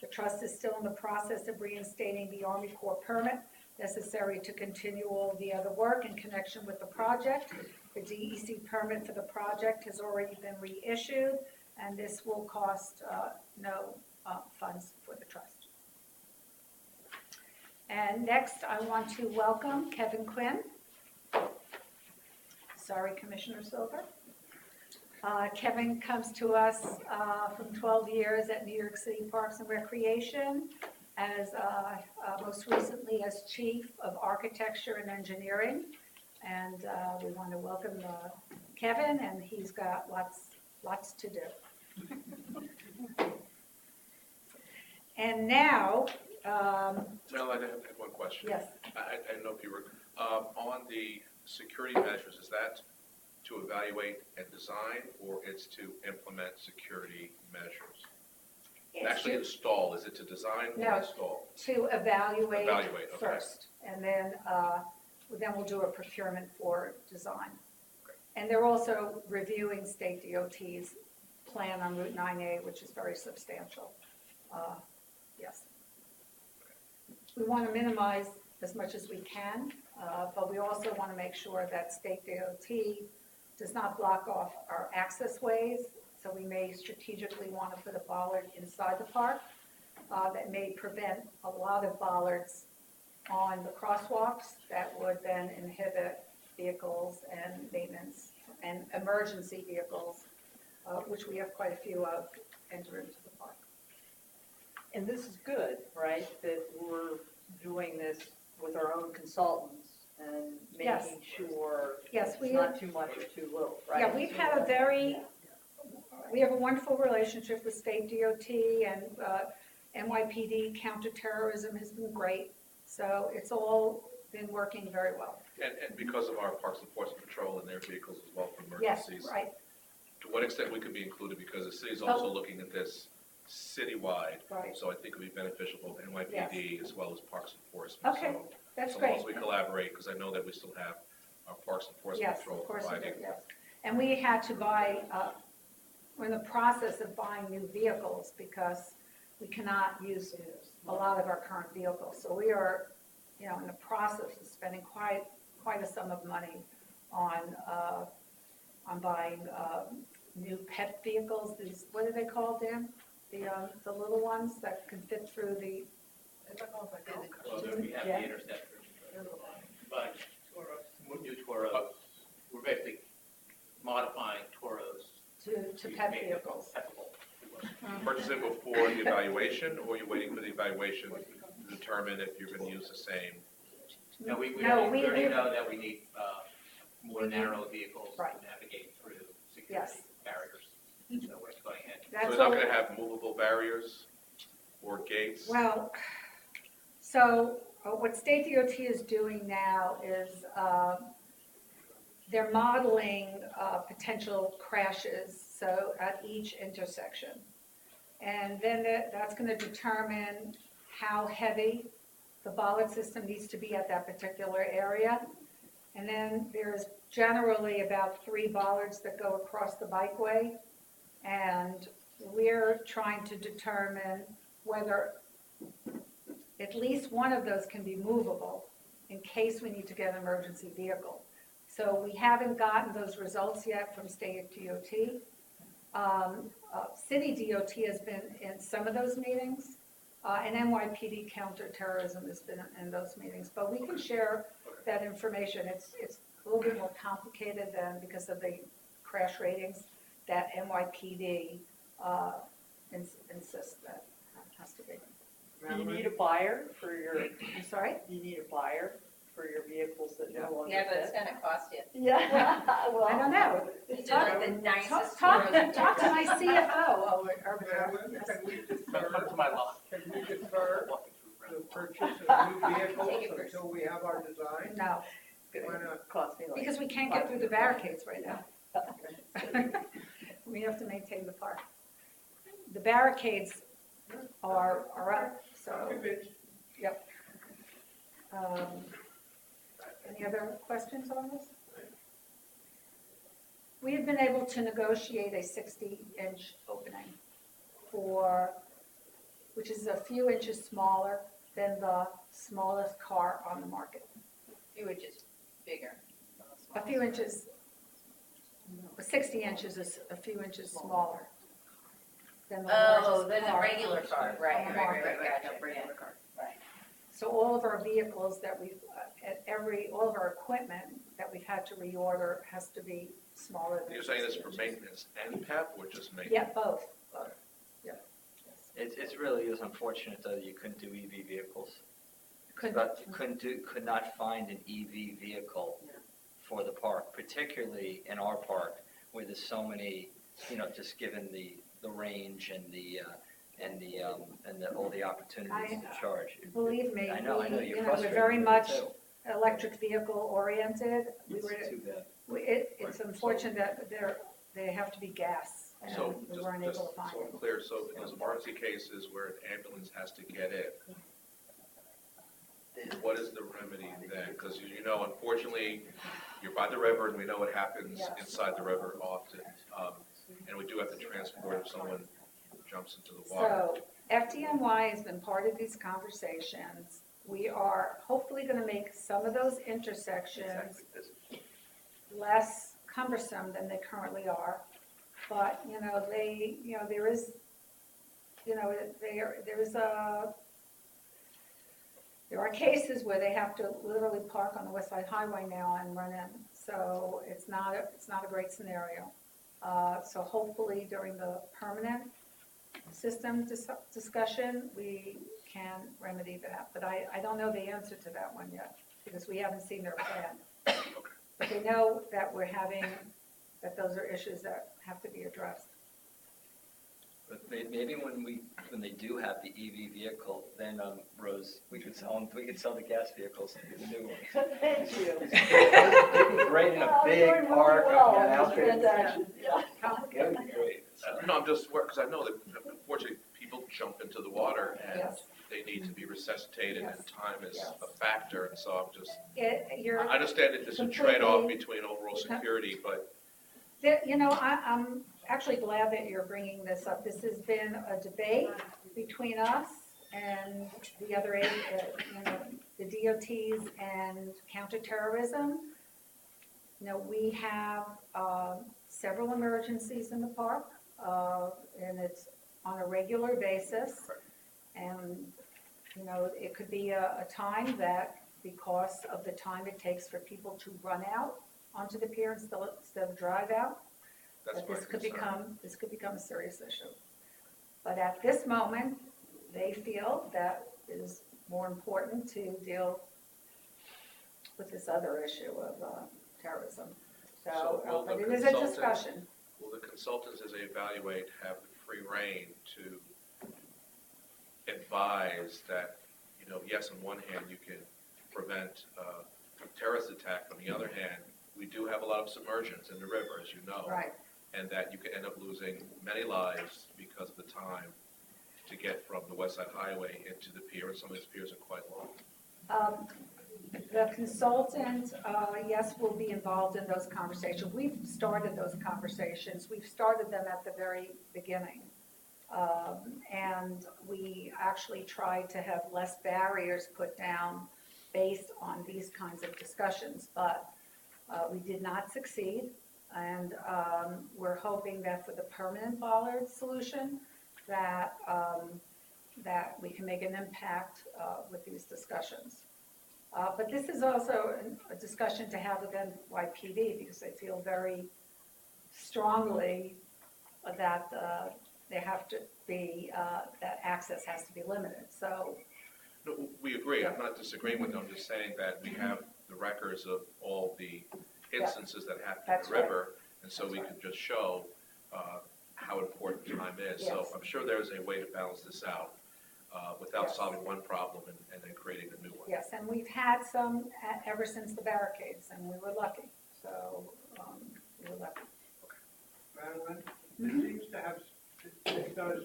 Speaker 3: The trust is still in the process of reinstating the Army Corps permit necessary to continue all the other work in connection with the project. The DEC permit for the project has already been reissued, and this will cost no funds for the trust. And next, I want to welcome Kevin Quinn. Sorry, Commissioner Silver. Kevin comes to us from 12 years at New York City Parks and Recreation, as most recently as Chief of Architecture and Engineering. And we want to welcome Kevin, and he's got lots to do. And now,
Speaker 9: Mel, I have one question.
Speaker 3: yes,
Speaker 9: I don't know if you were, on the security measures, is that to evaluate and design, or it's to implement security measures?
Speaker 3: it's
Speaker 9: Actually install, is it to design or
Speaker 3: No.
Speaker 9: install?
Speaker 3: to evaluate
Speaker 9: Evaluate, okay.
Speaker 3: first, and then we'll do a procurement for design. And they're also reviewing state DOT's plan on Route 9A, which is very substantial. Yes. We want to minimize as much as we can, but we also want to make sure that state DOT does not block off our access ways. So we may strategically want to put a bollard inside the park that may prevent a lot of bollards on the crosswalks that would then inhibit vehicles and maintenance and emergency vehicles, which we have quite a few of, enter into the park.
Speaker 10: And this is good, right, that we're doing this with our own consultants and
Speaker 3: Yes.
Speaker 10: making sure
Speaker 3: Yes,
Speaker 10: it's not too much or too little, right?
Speaker 3: Yeah, we have a wonderful relationship with state DOT, and NYPD counterterrorism has been great. So it's all been working very well.
Speaker 9: And because of our Parks Enforcement Patrol and their vehicles as well for
Speaker 3: Yes,
Speaker 9: emergencies,
Speaker 3: right,
Speaker 9: to what extent we could be included, because the city's also looking at this citywide,
Speaker 3: right.
Speaker 9: so I think it would be beneficial both NYPD as well as Parks Enforcement.
Speaker 3: Okay,
Speaker 9: So,
Speaker 3: that's
Speaker 9: so
Speaker 3: great.
Speaker 9: long as we collaborate, because I know that we still have our Parks Enforcement
Speaker 3: Yes,
Speaker 9: Patrol
Speaker 3: of course we do,
Speaker 9: providing.
Speaker 3: yes. And we had to buy, we're in the process of buying new vehicles because we cannot use a lot of our current vehicles. So we are, in the process of spending quite a sum of money on buying new pet vehicles. These, what are they called, Dan? The little ones that can fit through the.
Speaker 2: Well, we have
Speaker 3: Yeah.
Speaker 2: the intercept.
Speaker 3: pet
Speaker 2: Maybe
Speaker 3: vehicles.
Speaker 9: Purchase it before the evaluation, or you're waiting for the evaluation to determine if you're gonna use the same?
Speaker 7: No, we
Speaker 3: No,
Speaker 7: already know that we need more
Speaker 3: We need-
Speaker 7: narrow vehicles
Speaker 3: Right.
Speaker 7: to navigate through security
Speaker 3: Yes.
Speaker 7: barriers. So we're going ahead.
Speaker 9: So
Speaker 3: That's
Speaker 9: it's not
Speaker 3: all.
Speaker 9: gonna have movable barriers or gates?
Speaker 3: Well, so what State DOT is doing now is they're modeling potential crashes, so at each intersection. And then that's going to determine how heavy the bollard system needs to be at that particular area. And then there's generally about 3 bollards that go across the bikeway. And we're trying to determine whether at least one of those can be movable in case we need to get an emergency vehicle. So we haven't gotten those results yet from State DOT. City DOT has been in some of those meetings, and NYPD counterterrorism has been in those meetings. But we can share that information. It's a little bit more complicated than because of the crash ratings that NYPD insists that has to be.
Speaker 10: Do you need a buyer for your,
Speaker 3: I'm sorry?
Speaker 10: do you need a buyer for your vehicles that no longer
Speaker 4: Yeah, but it's
Speaker 10: fit?
Speaker 4: gonna cost you.
Speaker 10: Yeah, well,
Speaker 3: I don't know.
Speaker 4: These are like the nicest
Speaker 3: Talk
Speaker 4: cars.
Speaker 3: talk to my CFO over there.
Speaker 5: Can we defer,
Speaker 7: Come to my lot.
Speaker 5: can we defer the purchase of new vehicles
Speaker 4: Take it first.
Speaker 5: until we have our design?
Speaker 3: No,
Speaker 10: it's
Speaker 5: Why
Speaker 10: gonna
Speaker 5: not?
Speaker 10: cost me like.
Speaker 3: because we can't get through the barricades right now. We have to maintain the park. The barricades are up, so,
Speaker 5: Convinced.
Speaker 3: yep. Any other questions on this? We have been able to negotiate a 60-inch opening which is a few inches smaller than the smallest car on the market.
Speaker 4: You were just bigger.
Speaker 3: A few inches, 60 inches is a few inches smaller than the
Speaker 4: Oh,
Speaker 3: largest
Speaker 4: than the
Speaker 3: car.
Speaker 4: regular car, right,
Speaker 3: On
Speaker 4: right,
Speaker 3: the
Speaker 4: right,
Speaker 3: market.
Speaker 4: right, gotcha, yeah. Right.
Speaker 3: So all of our vehicles that we've, all of our equipment that we've had to reorder has to be smaller than.
Speaker 9: You're saying this
Speaker 3: 60
Speaker 9: for
Speaker 3: inches.
Speaker 9: maintenance and PEP, or just maintenance?
Speaker 3: Yeah, both, yeah.
Speaker 2: It really is unfortunate though that you couldn't do EV vehicles.
Speaker 3: Could,
Speaker 2: But you could not find an EV vehicle for the park, particularly in our park, where there's so many, just given the range and all the opportunities to charge.
Speaker 3: believe me,
Speaker 2: I know,
Speaker 3: we,
Speaker 2: you're
Speaker 3: we're
Speaker 2: frustrated.
Speaker 3: very
Speaker 2: me
Speaker 3: much
Speaker 2: too.
Speaker 3: electric vehicle oriented.
Speaker 2: It's too bad.
Speaker 3: It's unfortunate that they have to be gas, and
Speaker 9: So,
Speaker 3: we
Speaker 9: just,
Speaker 3: weren't
Speaker 9: just
Speaker 3: able to find
Speaker 9: so
Speaker 3: it.
Speaker 9: I'm clear, so in those emergency cases where an ambulance has to get in, what is the remedy then? Because unfortunately, you're by the river, and we know what happens
Speaker 3: Yes.
Speaker 9: inside the river often. And we do have to transport if someone jumps into the water.
Speaker 3: So FDNY has been part of these conversations. We are hopefully going to make some of those intersections less cumbersome than they currently are. But, there is there are cases where they have to literally park on the West Side Highway now and run in. So it's not a great scenario. So hopefully during the permanent system discussion, we can remedy that. But I don't know the answer to that one yet, because we haven't seen their plan. But they know that that those are issues that have to be addressed.
Speaker 2: But maybe when they do have the EV vehicle, then, Rose, we could sell the gas vehicles, the new ones.
Speaker 10: Thank you.
Speaker 2: It'd be great in a
Speaker 10: Well,
Speaker 2: big
Speaker 10: doing really
Speaker 2: park
Speaker 10: well
Speaker 2: up in
Speaker 10: on
Speaker 2: an
Speaker 10: this
Speaker 2: outfit.
Speaker 10: transaction. Yeah.
Speaker 2: That'd be great.
Speaker 9: No, I'm just, because I know that unfortunately, people jump into the water and
Speaker 3: Yes.
Speaker 9: they need to be resuscitated, and
Speaker 3: Yes.
Speaker 9: time is
Speaker 3: Yes.
Speaker 9: a factor, and so I'm just,
Speaker 3: You're,
Speaker 9: I understand that there's a
Speaker 3: Completely.
Speaker 9: trade-off between overall security, but
Speaker 3: I'm actually glad that you're bringing this up. This has been a debate between us and the other, the DOTs and counterterrorism. We have several emergencies in the park, and it's on a regular basis. And, it could be a time that, because of the time it takes for people to run out onto the pier instead of drive out,
Speaker 9: That's
Speaker 3: that
Speaker 9: my concern.
Speaker 3: this could become a serious issue. But at this moment, they feel that it is more important to deal with this other issue of terrorism.
Speaker 9: So will
Speaker 3: But
Speaker 9: the
Speaker 3: it is a
Speaker 9: consultant-
Speaker 3: discussion.
Speaker 9: Will the consultants, as they evaluate, have the free reign to advise that, yes, on one hand, you can prevent a terrorist attack, on the other hand, we do have a lot of submersions in the river, as you know.
Speaker 3: Right.
Speaker 9: And that you could end up losing many lives because of the time to get from the West Side Highway into the pier, and some of these piers are quite long.
Speaker 3: The consultant, yes, will be involved in those conversations. We've started those conversations. We've started them at the very beginning. And we actually tried to have less barriers put down based on these kinds of discussions, but we did not succeed. And we're hoping that for the permanent bollard solution, that we can make an impact with these discussions. But this is also a discussion to have with NYPD, because they feel very strongly that they have to be, that access has to be limited. So,
Speaker 9: No, we agree, I'm not disagreeing with them, I'm just saying that we have the records of all the instances that happened in
Speaker 3: That's
Speaker 9: the
Speaker 3: right.
Speaker 9: river, and so
Speaker 3: That's
Speaker 9: we
Speaker 3: right.
Speaker 9: can just show how important time is. So
Speaker 3: Yes.
Speaker 9: I'm sure there's a way to balance this out without
Speaker 3: Yes.
Speaker 9: solving one problem and then creating a new one.
Speaker 3: yes, and we've had some ever since the barricades, and we were lucky. So, we were lucky.
Speaker 5: Madeline, this seems to have, this does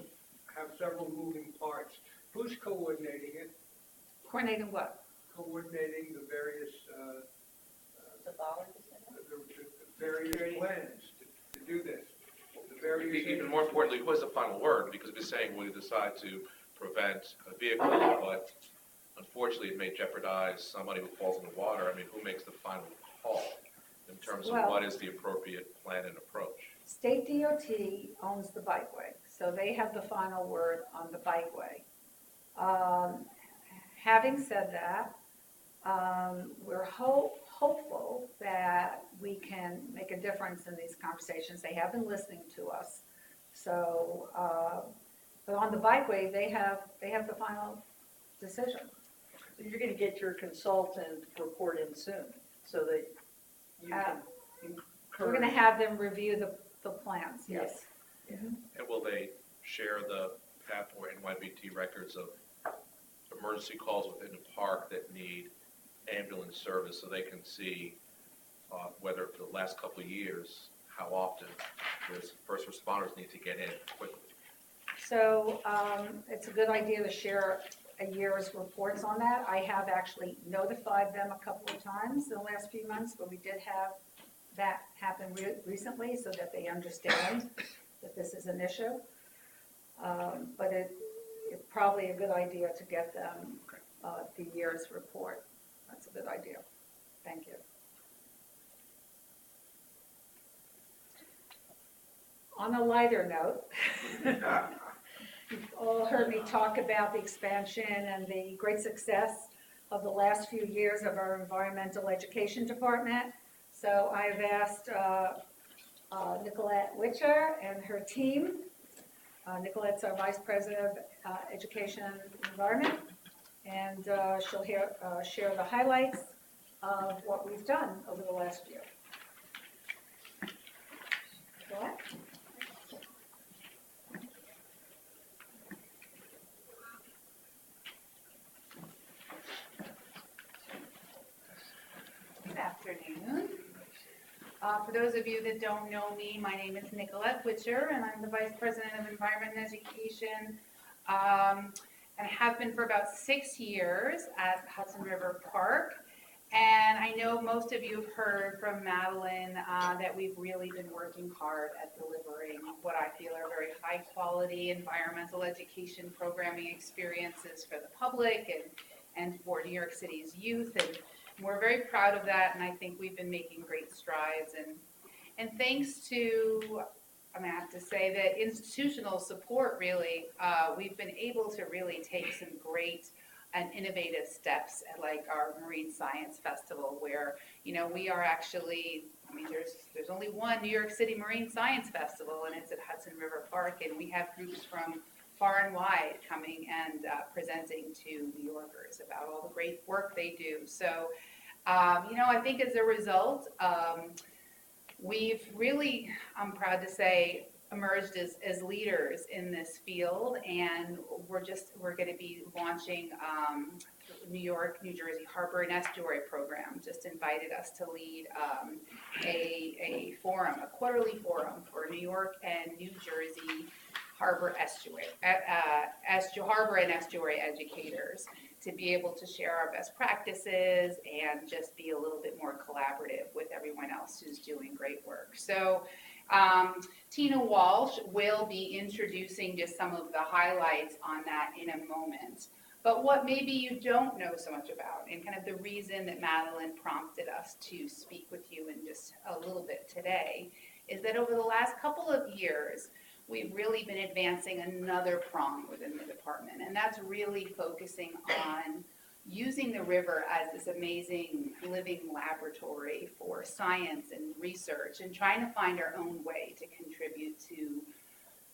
Speaker 5: have several moving parts. Who's coordinating it,
Speaker 3: Coordinating what?
Speaker 5: coordinating the various,
Speaker 4: The bollard decision?
Speaker 5: the various plans to do this? The various.
Speaker 9: Even more importantly, who has the final word? Because we're saying we decide to prevent a vehicle, but unfortunately it may jeopardize somebody who falls in the water. I mean, who makes the final call in terms of
Speaker 3: Well-
Speaker 9: what is the appropriate plan and approach?
Speaker 3: State DOT owns the bikeway, so they have the final word on the bikeway. Having said that, we're hopeful that we can make a difference in these conversations. They have been listening to us. So, but on the bikeway, they have the final decision.
Speaker 10: So you're gonna get your consultant report in soon, so that you can
Speaker 3: We're gonna have them review the plans, yes.
Speaker 9: And will they share the PAP or NYPD records of emergency calls within the park that need ambulance service, so they can see whether for the last couple of years, how often the first responders need to get in quickly?
Speaker 3: So it's a good idea to share a year's reports on that. I have actually notified them a couple of times in the last few months, but we did have that happen recently so that they understand that this is an issue. But it's probably a good idea to get them the year's report. That's a good idea. Thank you. On a lighter note, you've all heard me talk about the expansion and the great success of the last few years of our environmental education department. So I've asked Nicolette Witcher and her team. Nicolette's our Vice President of Education and Environment, and she'll share the highlights of what we've done over the last year. Nicolette?
Speaker 8: Good afternoon. For those of you that don't know me, my name is Nicolette Witcher, and I'm the Vice President of Environment and Education, and have been for about 6 years at Hudson River Park. And I know most of you have heard from Madeline that we've really been working hard at delivering what I feel are very high-quality environmental education programming experiences for the public and for New York City's youth. And we're very proud of that, and I think we've been making great strides. And thanks to, I have to say that institutional support, really, we've been able to really take some great and innovative steps at like our Marine Science Festival where, we are actually, there's only one New York City Marine Science Festival and it's at Hudson River Park, and we have groups from far and wide coming and presenting to New Yorkers about all the great work they do. So, I think as a result, we've really, I'm proud to say, emerged as leaders in this field, and we're going to be launching New York, New Jersey Harbor and Estuary program. Just invited us to lead a forum, a quarterly forum for New York and New Jersey Harbor and Estuary educators to be able to share our best practices and just be a little bit more collaborative with everyone else who's doing great work. So Tina Walsh will be introducing just some of the highlights on that in a moment. But what maybe you don't know so much about, and kind of the reason that Madeline prompted us to speak with you in just a little bit today, is that over the last couple of years, we've really been advancing another prong within the department, and that's really focusing on using the river as this amazing living laboratory for science and research, and trying to find our own way to contribute to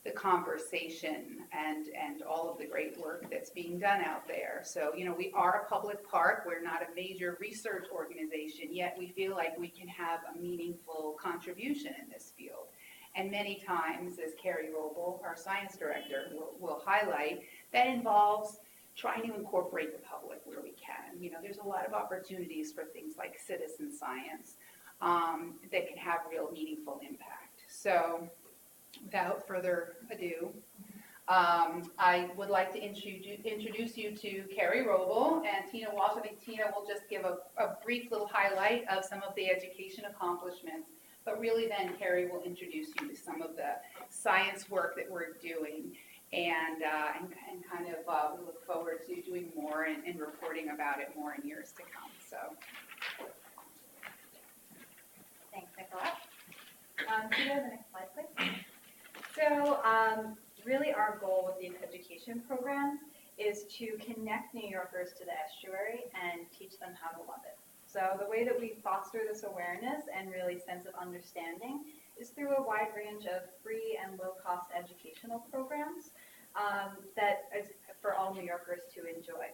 Speaker 8: the conversation and all of the great work that's being done out there. So, we are a public park. We're not a major research organization, yet we feel like we can have a meaningful contribution in this field. And many times, as Carrie Roble, our science director, will highlight, that involves trying to incorporate the public where we can. There's a lot of opportunities for things like citizen science that can have real meaningful impact. So without further ado, I would like to introduce you to Carrie Roble and Tina Walsh. I think Tina will just give a brief little highlight of some of the education accomplishments, but really then Carrie will introduce you to some of the science work that we're doing, and kind of we look forward to doing more and reporting about it more in years to come. So,
Speaker 11: thanks, Nicolette. Tina, the next slide, please. So, really our goal with these education programs is to connect New Yorkers to the estuary and teach them how to love it. So the way that we foster this awareness and really sense of understanding is through a wide range of free and low-cost educational programs that is for all New Yorkers to enjoy.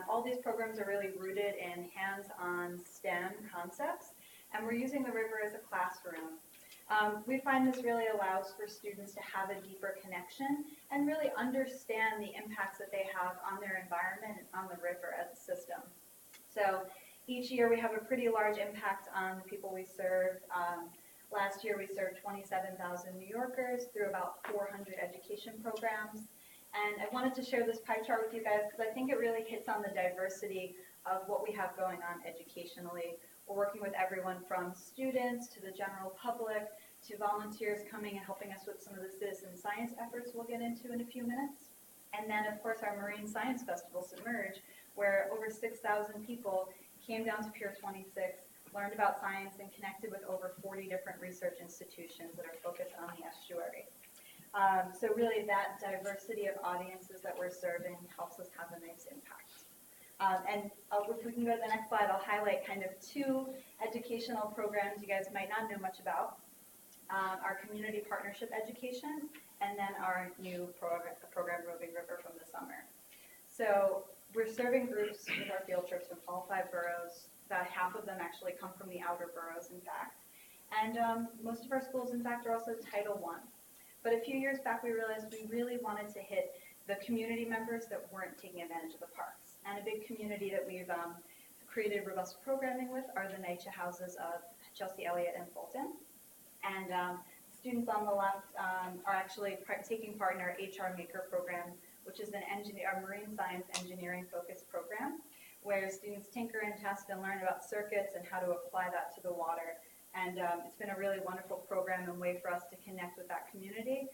Speaker 11: All these programs are really rooted in hands-on STEM concepts, and we're using the river as a classroom. We find this really allows for students to have a deeper connection and really understand the impacts that they have on their environment and on the river as a system. So each year we have a pretty large impact on the people we serve. Last year we served 27,000 New Yorkers through about 400 education programs. And I wanted to share this pie chart with you guys because I think it really hits on the diversity of what we have going on educationally. We're working with everyone from students to the general public to volunteers coming and helping us with some of the citizen science efforts we'll get into in a few minutes. And then, of course, our Marine Science Festival, Submerge, where over 6,000 people came down to Pier 26, learned about science, and connected with over 40 different research institutions that are focused on the estuary. So really that diversity of audiences that we're serving helps us have a nice impact. And if we can go to the next slide, I'll highlight kind of two educational programs you guys might not know much about. Our community partnership education, and then our new program, Roving River, from the summer. So we're serving groups with our field trips from all 5 boroughs. About half of them actually come from the outer boroughs, in fact. And most of our schools, in fact, are also Title I. But a few years back, we realized we really wanted to hit the community members that weren't taking advantage of the parks. And a big community that we've created robust programming with are the NYCHA houses of Chelsea Elliott and Fulton. And students on the left are actually taking part in our HR Maker program, which is our marine science engineering focused program, where students tinker and test and learn about circuits and how to apply that to the water. And it's been a really wonderful program and way for us to connect with that community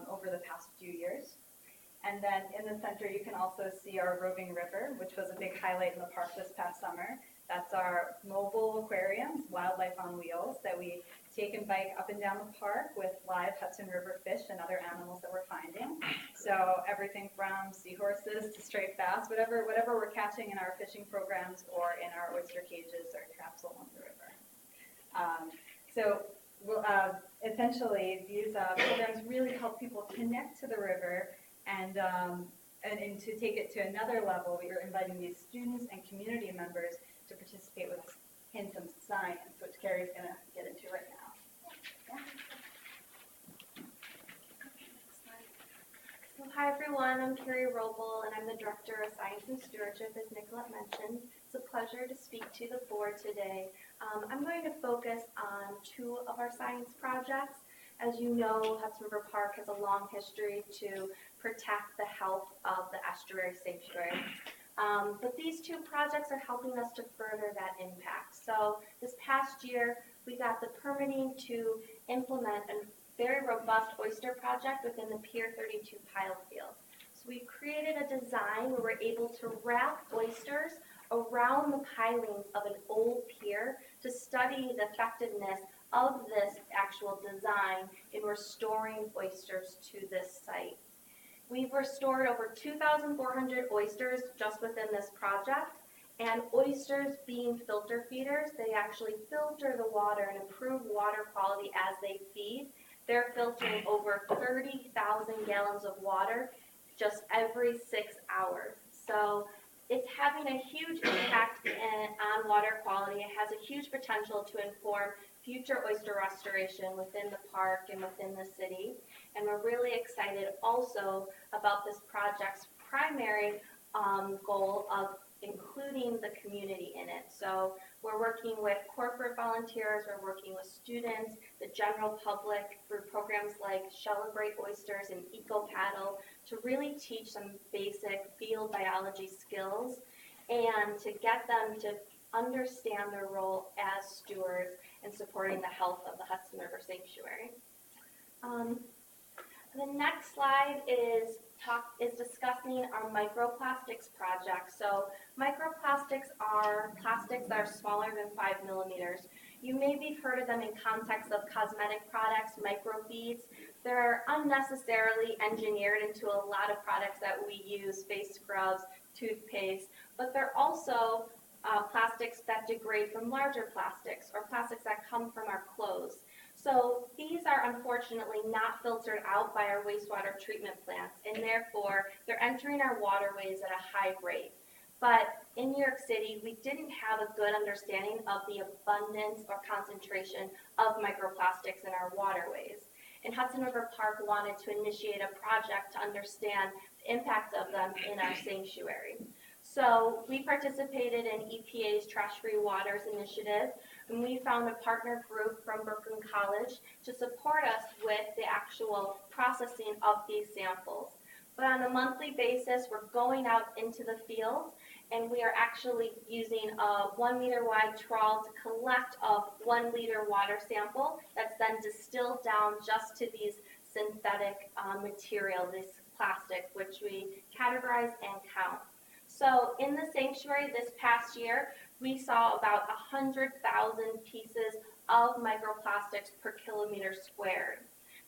Speaker 11: over the past few years. And then in the center, you can also see our Roving River, which was a big highlight in the park this past summer. That's our mobile aquariums, Wildlife on Wheels, that we take and bike up and down the park with live Hudson River fish and other animals that we're finding. So everything from seahorses to stray bass, whatever we're catching in our fishing programs or in our oyster cages or traps along the river. Essentially, these programs really help people connect to the river and to take it to another level. We are inviting these students and community members to participate with us in some science, which Carrie's going to get into right now.
Speaker 12: So hi everyone, I'm Carrie Roble and I'm the Director of Science and Stewardship, as Nicolette mentioned. It's a pleasure to speak to the board today. I'm going to focus on two of our science projects. As you know, Hudson River Park has a long history to protect the health of the estuary sanctuary. But these two projects are helping us to further that impact. So this past year, we got the permitting to implement a very robust oyster project within the Pier 32 pile field. So we created a design where we're able to wrap oysters around the pilings of an old pier to study the effectiveness of this actual design in restoring oysters to this site. We've restored over 2,400 oysters just within this project, and oysters being filter feeders, they actually filter the water and improve water quality as they feed. They're filtering over 30,000 gallons of water just every 6 hours. So it's having a huge impact on water quality. It has a huge potential to inform future oyster restoration within the park and within the city. And we're really excited also about this project's primary goal of including the community in it. So we're working with corporate volunteers, we're working with students, the general public through programs like Celebrate Oysters and Eco Paddle to really teach some basic field biology skills and to get them to understand their role as stewards in supporting the health of the Hudson River Sanctuary. The next slide is discussing our microplastics project. So microplastics are plastics that are smaller than 5 millimeters. You maybe have heard of them in context of cosmetic products, microbeads. They're unnecessarily engineered into a lot of products that we use, face scrubs, toothpaste, but they're also plastics that degrade from larger plastics or plastics that come from our clothes. So these are unfortunately not filtered out by our wastewater treatment plants, and therefore they're entering our waterways at a high rate. But in New York City, we didn't have a good understanding of the abundance or concentration of microplastics in our waterways. And Hudson River Park wanted to initiate a project to understand the impact of them in our sanctuary. So we participated in EPA's Trash-Free Waters initiative, and we found a partner group from Brooklyn College to support us with the actual processing of these samples. But on a monthly basis, we're going out into the field, and we are actually using a 1 meter wide trawl to collect a 1 liter water sample that's then distilled down just to these synthetic material, this plastic, which we categorize and count. So in the sanctuary this past year, we saw about 100,000 pieces of microplastics per kilometer squared.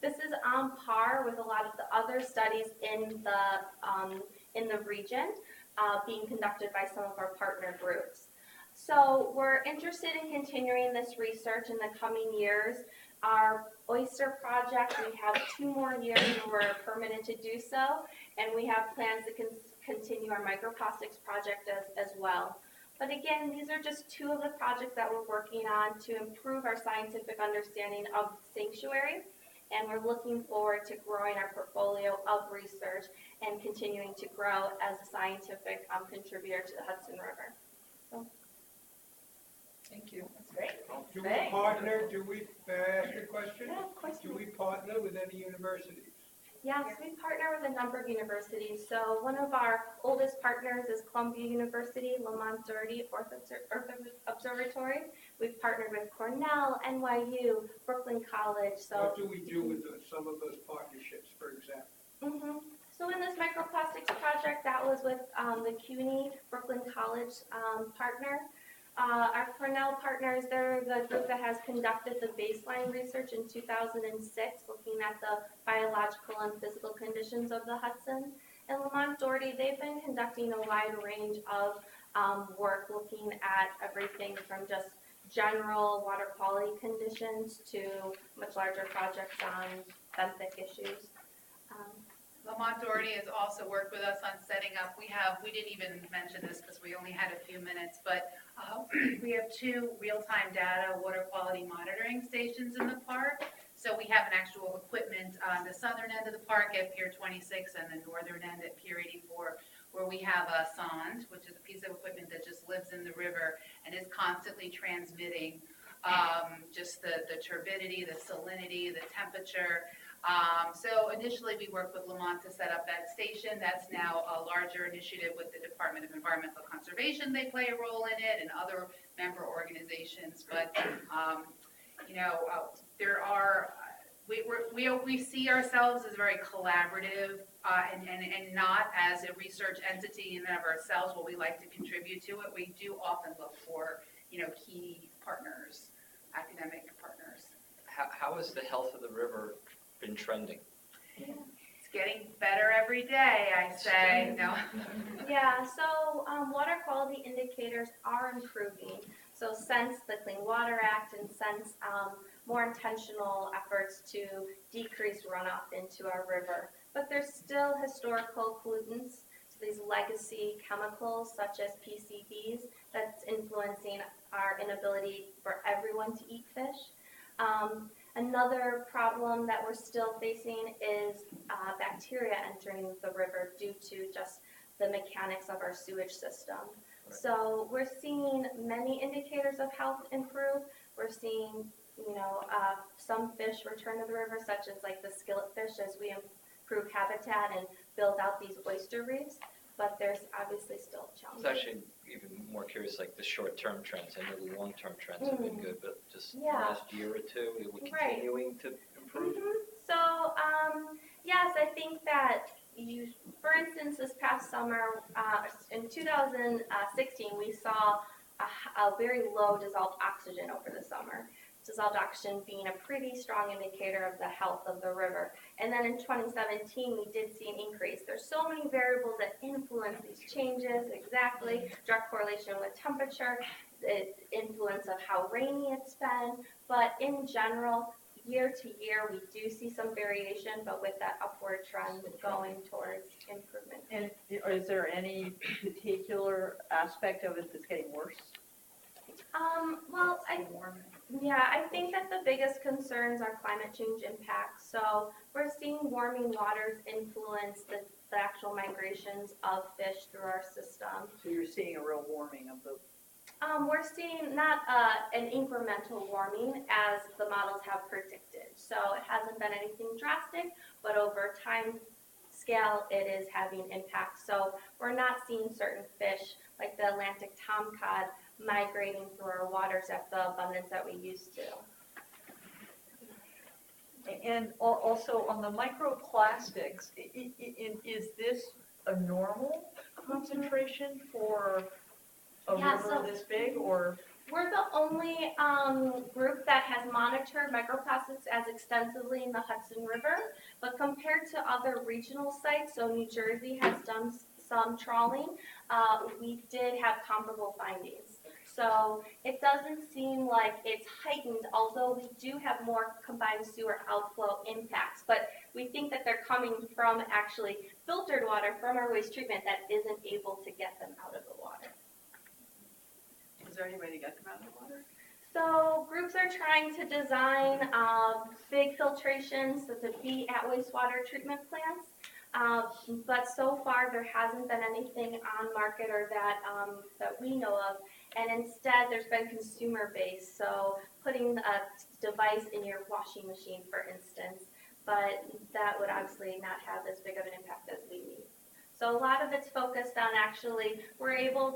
Speaker 12: This is on par with a lot of the other studies in the region being conducted by some of our partner groups. So we're interested in continuing this research in the coming years. Our oyster project, we have 2 more years where we're permitted to do so, and we have plans to continue our microplastics project as well. But again, these are just 2 of the projects that we're working on to improve our scientific understanding of the sanctuary, and we're looking forward to growing our portfolio of research and continuing to grow as a scientific contributor to the Hudson River. So,
Speaker 2: Thank you.
Speaker 4: That's great.
Speaker 5: Do we partner, may I ask you a question?
Speaker 4: Yeah, of course.
Speaker 5: Do we partner with any universities?
Speaker 12: yes, we partner with a number of universities. So one of our oldest partners is Columbia University, Lamont Doherty Earth Observatory. We've partnered with Cornell, NYU, Brooklyn College. So
Speaker 5: What do we do with some of those partnerships, for example?
Speaker 12: So in this microplastics project, that was with the CUNY Brooklyn College partner. Our Cornell partners, they're the group that has conducted the baseline research in 2006, looking at the biological and physical conditions of the Hudson. And Lamont Doherty, they've been conducting a wide range of work looking at everything from just general water quality conditions to much larger projects on benthic issues.
Speaker 8: Lamont Doherty has also worked with us on setting up, we didn't even mention this because we only had a few minutes, but we have 2 real-time data water quality monitoring stations in the park. So we have an actual equipment on the southern end of the park at Pier 26 and the northern end at Pier 84, where we have a sonde, which is a piece of equipment that just lives in the river and is constantly transmitting just the turbidity, the salinity, the temperature. So initially we worked with Lamont to set up that station. That's now a larger initiative with the Department of Environmental Conservation. They play a role in it and other member organizations. But, there are, we see ourselves as very collaborative and not as a research entity in and of ourselves. What we like to contribute to it, we do often look for, key partners, academic partners.
Speaker 2: How has the health of the river been trending?
Speaker 8: It's getting better every day, I say. No.
Speaker 12: Yeah, so water quality indicators are improving. So since the Clean Water Act and since more intentional efforts to decrease runoff into our river. But there's still historical pollutants, so these legacy chemicals such as PCBs that's influencing our inability for everyone to eat fish. Another problem that we're still facing is bacteria entering the river due to just the mechanics of our sewage system. Right. So we're seeing many indicators of health improve. We're seeing, some fish return to the river, such as like the skillet fish, as we improve habitat and build out these oyster reefs. But there's obviously still challenges.
Speaker 2: It's actually even more curious, like the short-term trends. I know the long-term trends have been good, but just the last year or two, it was continuing to improve.
Speaker 12: So, yes, I think that for instance, this past summer, in 2016, we saw a very low dissolved oxygen over the summer. Dissolved oxygen being a pretty strong indicator of the health of the river. And then in 2017, we did see an increase. There's so many variables that influence these changes, exactly. Direct correlation with temperature, the influence of how rainy it's been. But in general, year to year, we do see some variation, but with that upward trend going towards improvement.
Speaker 10: And is there any particular aspect of it that's getting worse?
Speaker 12: Well, I think that the biggest concerns are climate change impacts. So we're seeing warming waters influence the actual migrations of fish through our system.
Speaker 10: So you're seeing a real warming of the...
Speaker 12: We're seeing not an incremental warming as the models have predicted. So it hasn't been anything drastic, but over time scale, it is having impact. So we're not seeing certain fish like the Atlantic tomcod migrating through our waters at the abundance that we used to.
Speaker 10: And also on the microplastics, is this a normal concentration for a river this big, or?
Speaker 12: We're the only group that has monitored microplastics as extensively in the Hudson River, but compared to other regional sites, so New Jersey has done some trawling, we did have comparable findings. So it doesn't seem like it's heightened, although we do have more combined sewer outflow impacts. But we think that they're coming from actually filtered water from our waste treatment that isn't able to get them out of the water.
Speaker 1: Is there any way to get them out of the water?
Speaker 12: So groups are trying to design big filtrations to be at wastewater treatment plants. But so far there hasn't been anything on market or that we know of. And instead, there's been consumer-based, so putting a device in your washing machine, for instance, but that would obviously not have as big of an impact as we need. So a lot of it's focused on actually,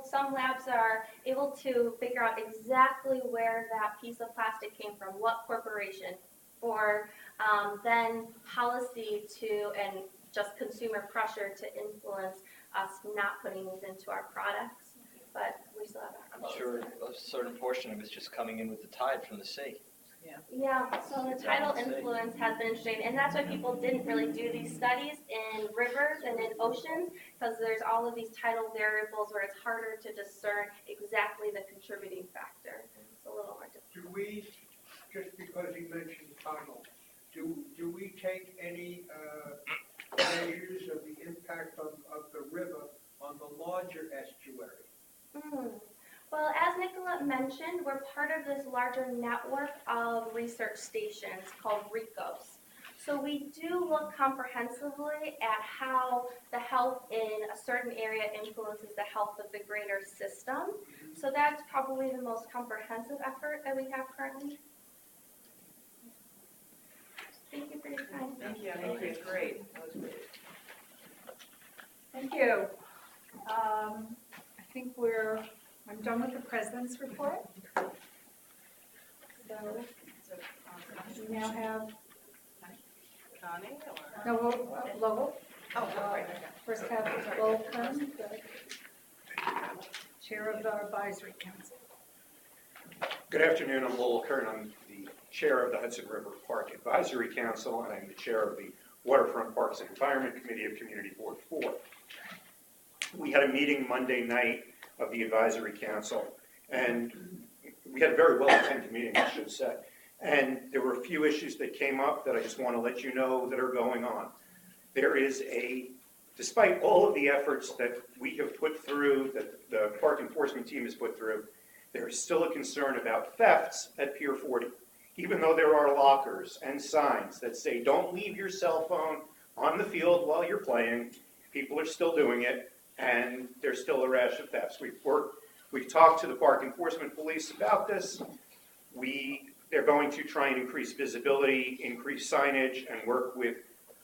Speaker 12: some labs are able to figure out exactly where that piece of plastic came from, what corporation, or then policy and just consumer pressure to influence us not putting these into our products. But we still have that.
Speaker 2: sure a certain portion of it's just coming in with the tide from the sea.
Speaker 12: Yeah, so the tidal influence has been interesting, and that's why people didn't really do these studies in rivers and in oceans, because there's all of these tidal variables where it's harder to discern exactly the contributing factor. It's a little more difficult.
Speaker 5: Do we, just because he mentioned tidal, do we take any measures of the impact of the river on the larger estuary?
Speaker 12: Well, as Nicolette mentioned, we're part of this larger network of research stations called RICOS. So we do look comprehensively at how the health in a certain area influences the health of the greater system. So that's probably the most comprehensive effort that we have currently. Thank you for your time.
Speaker 1: Thank you, thank you, great, that was great.
Speaker 3: Thank you. I think I'm done with the president's report. So we now have,
Speaker 1: Connie, or?
Speaker 3: no, Lowell.
Speaker 1: Oh, right, okay.
Speaker 3: First have Lowell Kern, the chair of the advisory council.
Speaker 13: Good afternoon, I'm Lowell Kern. I'm the chair of the Hudson River Park Advisory Council, and I'm the chair of the Waterfront Parks and Environment Committee of Community Board 4. We had a meeting Monday night of the Advisory Council, and we had a very well-attended meeting, I should say. And there were a few issues that came up that I just want to let you know that are going on. There is despite all of the efforts that we have put through, that the park enforcement team has put through, there is still a concern about thefts at Pier 40. Even though there are lockers and signs that say, don't leave your cell phone on the field while you're playing, people are still doing it, and there's still a rash of thefts. We've talked to the park enforcement police about this. They're going to try and increase visibility, increase signage, and work with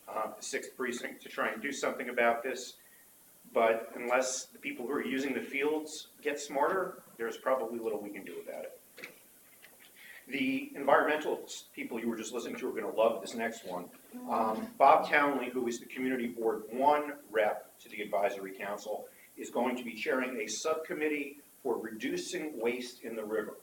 Speaker 13: the 6th Precinct to try and do something about this. But unless the people who are using the fields get smarter, there's probably little we can do about it. The environmental people you were just listening to are going to love this next one. Bob Townley, who is the Community Board 1 rep to the Advisory Council, is going to be chairing a subcommittee for reducing waste in the river.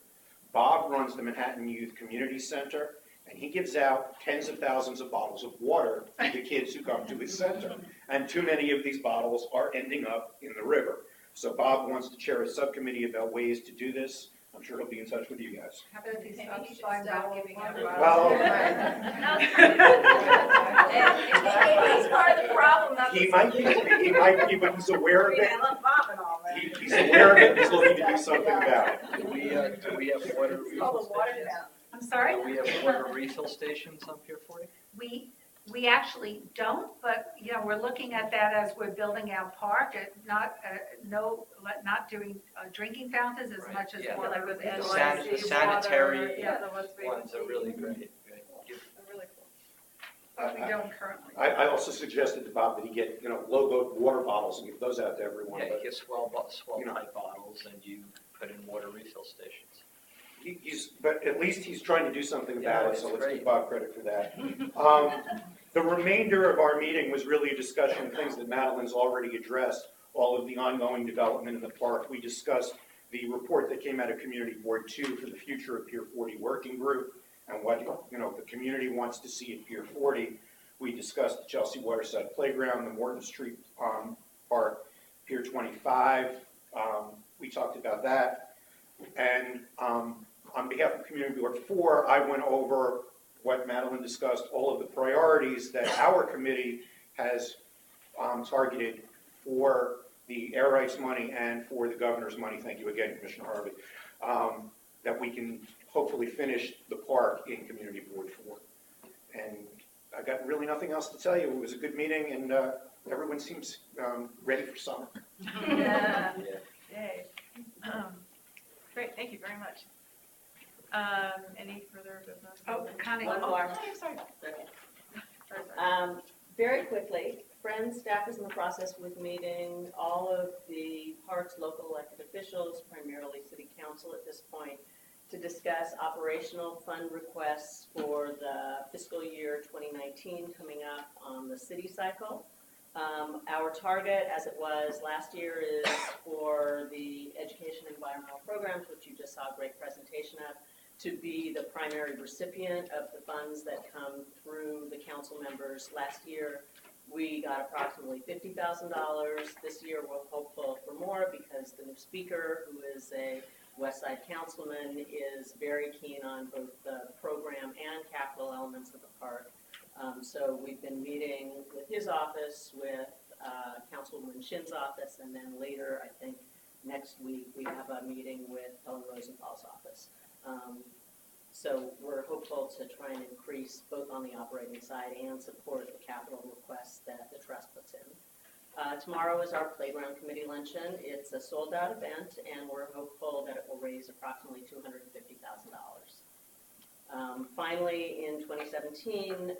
Speaker 13: Bob runs the Manhattan Youth Community Center, and he gives out tens of thousands of bottles of water to the kids who come to his center. And too many of these bottles are ending up in the river. So Bob wants to chair a subcommittee about ways to do this. I'm sure he'll be in touch with you guys.
Speaker 3: How about these
Speaker 4: Maybe you should
Speaker 3: find
Speaker 4: stop
Speaker 3: out
Speaker 4: giving
Speaker 3: what-
Speaker 4: out
Speaker 13: Well,
Speaker 4: He's part of the problem, not the
Speaker 13: he might be, but he's aware of it.
Speaker 1: I love Bob and all that.
Speaker 13: He's aware of it, he's looking to do something about it.
Speaker 2: Do we have water refill stations?
Speaker 3: I'm sorry?
Speaker 2: Do we have water refill stations on Pier 40?
Speaker 3: We actually don't, but, we're looking at that as we're building our park, not doing drinking fountains as much as
Speaker 2: Yeah.
Speaker 3: water.
Speaker 1: Like with
Speaker 3: refill.
Speaker 2: The sanitary
Speaker 1: Yeah, the ones we
Speaker 2: ones are really great.
Speaker 1: really cool.
Speaker 3: But we don't currently.
Speaker 13: I also suggested to Bob that he get, logoed water bottles and give those out to everyone.
Speaker 2: Yeah,
Speaker 13: But
Speaker 2: you get swell type bottles and you put in water refill stations.
Speaker 13: but at least he's trying to do something about it, so let's
Speaker 2: great.
Speaker 13: give Bob credit for that. The remainder of our meeting was really a discussion of things that Madeline's already addressed, all of the ongoing development in the park. We discussed the report that came out of Community Board 2 for the future of Pier 40 Working Group and what the community wants to see at Pier 40. We discussed the Chelsea Waterside Playground, the Morton Street Park, Pier 25. We talked about that. And on behalf of Community Board 4, I went over what Madeline discussed, all of the priorities that our committee has targeted for the air rights money and for the governor's money. Thank you again, Commissioner Harvey. That we can hopefully finish the park in Community Board 4. And I got really nothing else to tell you. It was a good meeting, and everyone seems ready for summer.
Speaker 1: Yeah. Yay. Great, thank you very much. Any further business?
Speaker 3: Oh, Connie.
Speaker 14: One more.
Speaker 1: I'm sorry.
Speaker 14: Very quickly, Friends staff is in the process with meeting all of the parks local elected officials, primarily city council at this point, to discuss operational fund requests for the fiscal year 2019 coming up on the city cycle. Our target, as it was last year, is for the education and environmental programs, which you just saw a great presentation of, to be the primary recipient of the funds that come through the council members. Last year, we got approximately $50,000. This year, we're hopeful for more because the new speaker, who is a West Side councilman, is very keen on both the program and capital elements of the park. So we've been meeting with his office, with Councilwoman Shin's office, and then later, I think next week, we have a meeting with Helen Rosenthal's office. So we're hopeful to try and increase both on the operating side and support the capital requests that the trust puts in. Tomorrow is our Playground Committee Luncheon. It's a sold-out event, and we're hopeful that it will raise approximately $250,000. Finally, in 2017,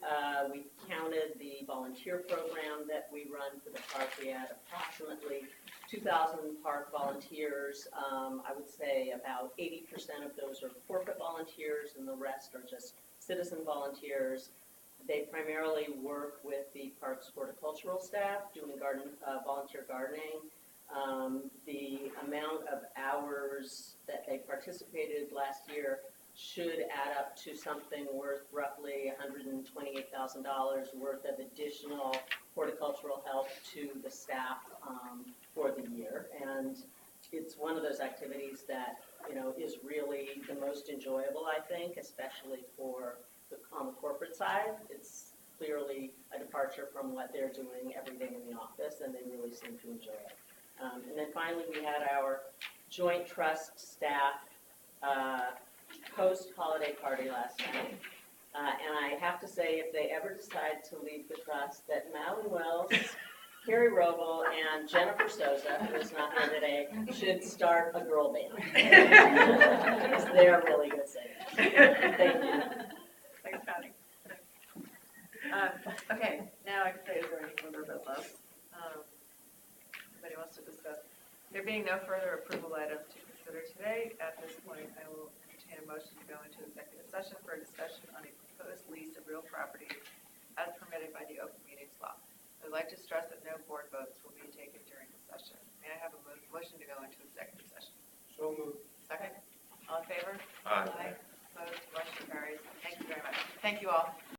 Speaker 14: we counted the volunteer program that we run for the park. We had approximately 2,000 park volunteers. I would say about 80% of those are corporate volunteers, and the rest are just citizen volunteers. They primarily work with the park's horticultural staff, doing volunteer gardening. The amount of hours that they participated last year should add up to something worth roughly $128,000 worth of additional horticultural help to the staff for the year. And it's one of those activities that, you know, is really the most enjoyable, I think, especially for on the corporate side. It's clearly a departure from what they're doing every day in the office, and they really seem to enjoy it. And then finally, we had our joint trust staff post-holiday party last night. And I have to say, if they ever decide to leave the trust, that Malin Wells, Carrie Roble, and Jennifer Souza, who is not here today, should start a girl band. Because they're really good singers. Thank you.
Speaker 1: Thanks, Patty. Okay, now I can say, is there any further business? Anybody wants to discuss? There being no further approval items to consider today, at this point, I will entertain a motion to go into executive session for a discussion on a proposed lease of real property as permitted by the open meetings law. I would like to stress that no board votes will be taken during the session. May I have a motion to go into executive session?
Speaker 5: So moved.
Speaker 1: Second? All in favor?
Speaker 9: Aye.
Speaker 1: Opposed? Motion carries. Thank you very much. Thank you all.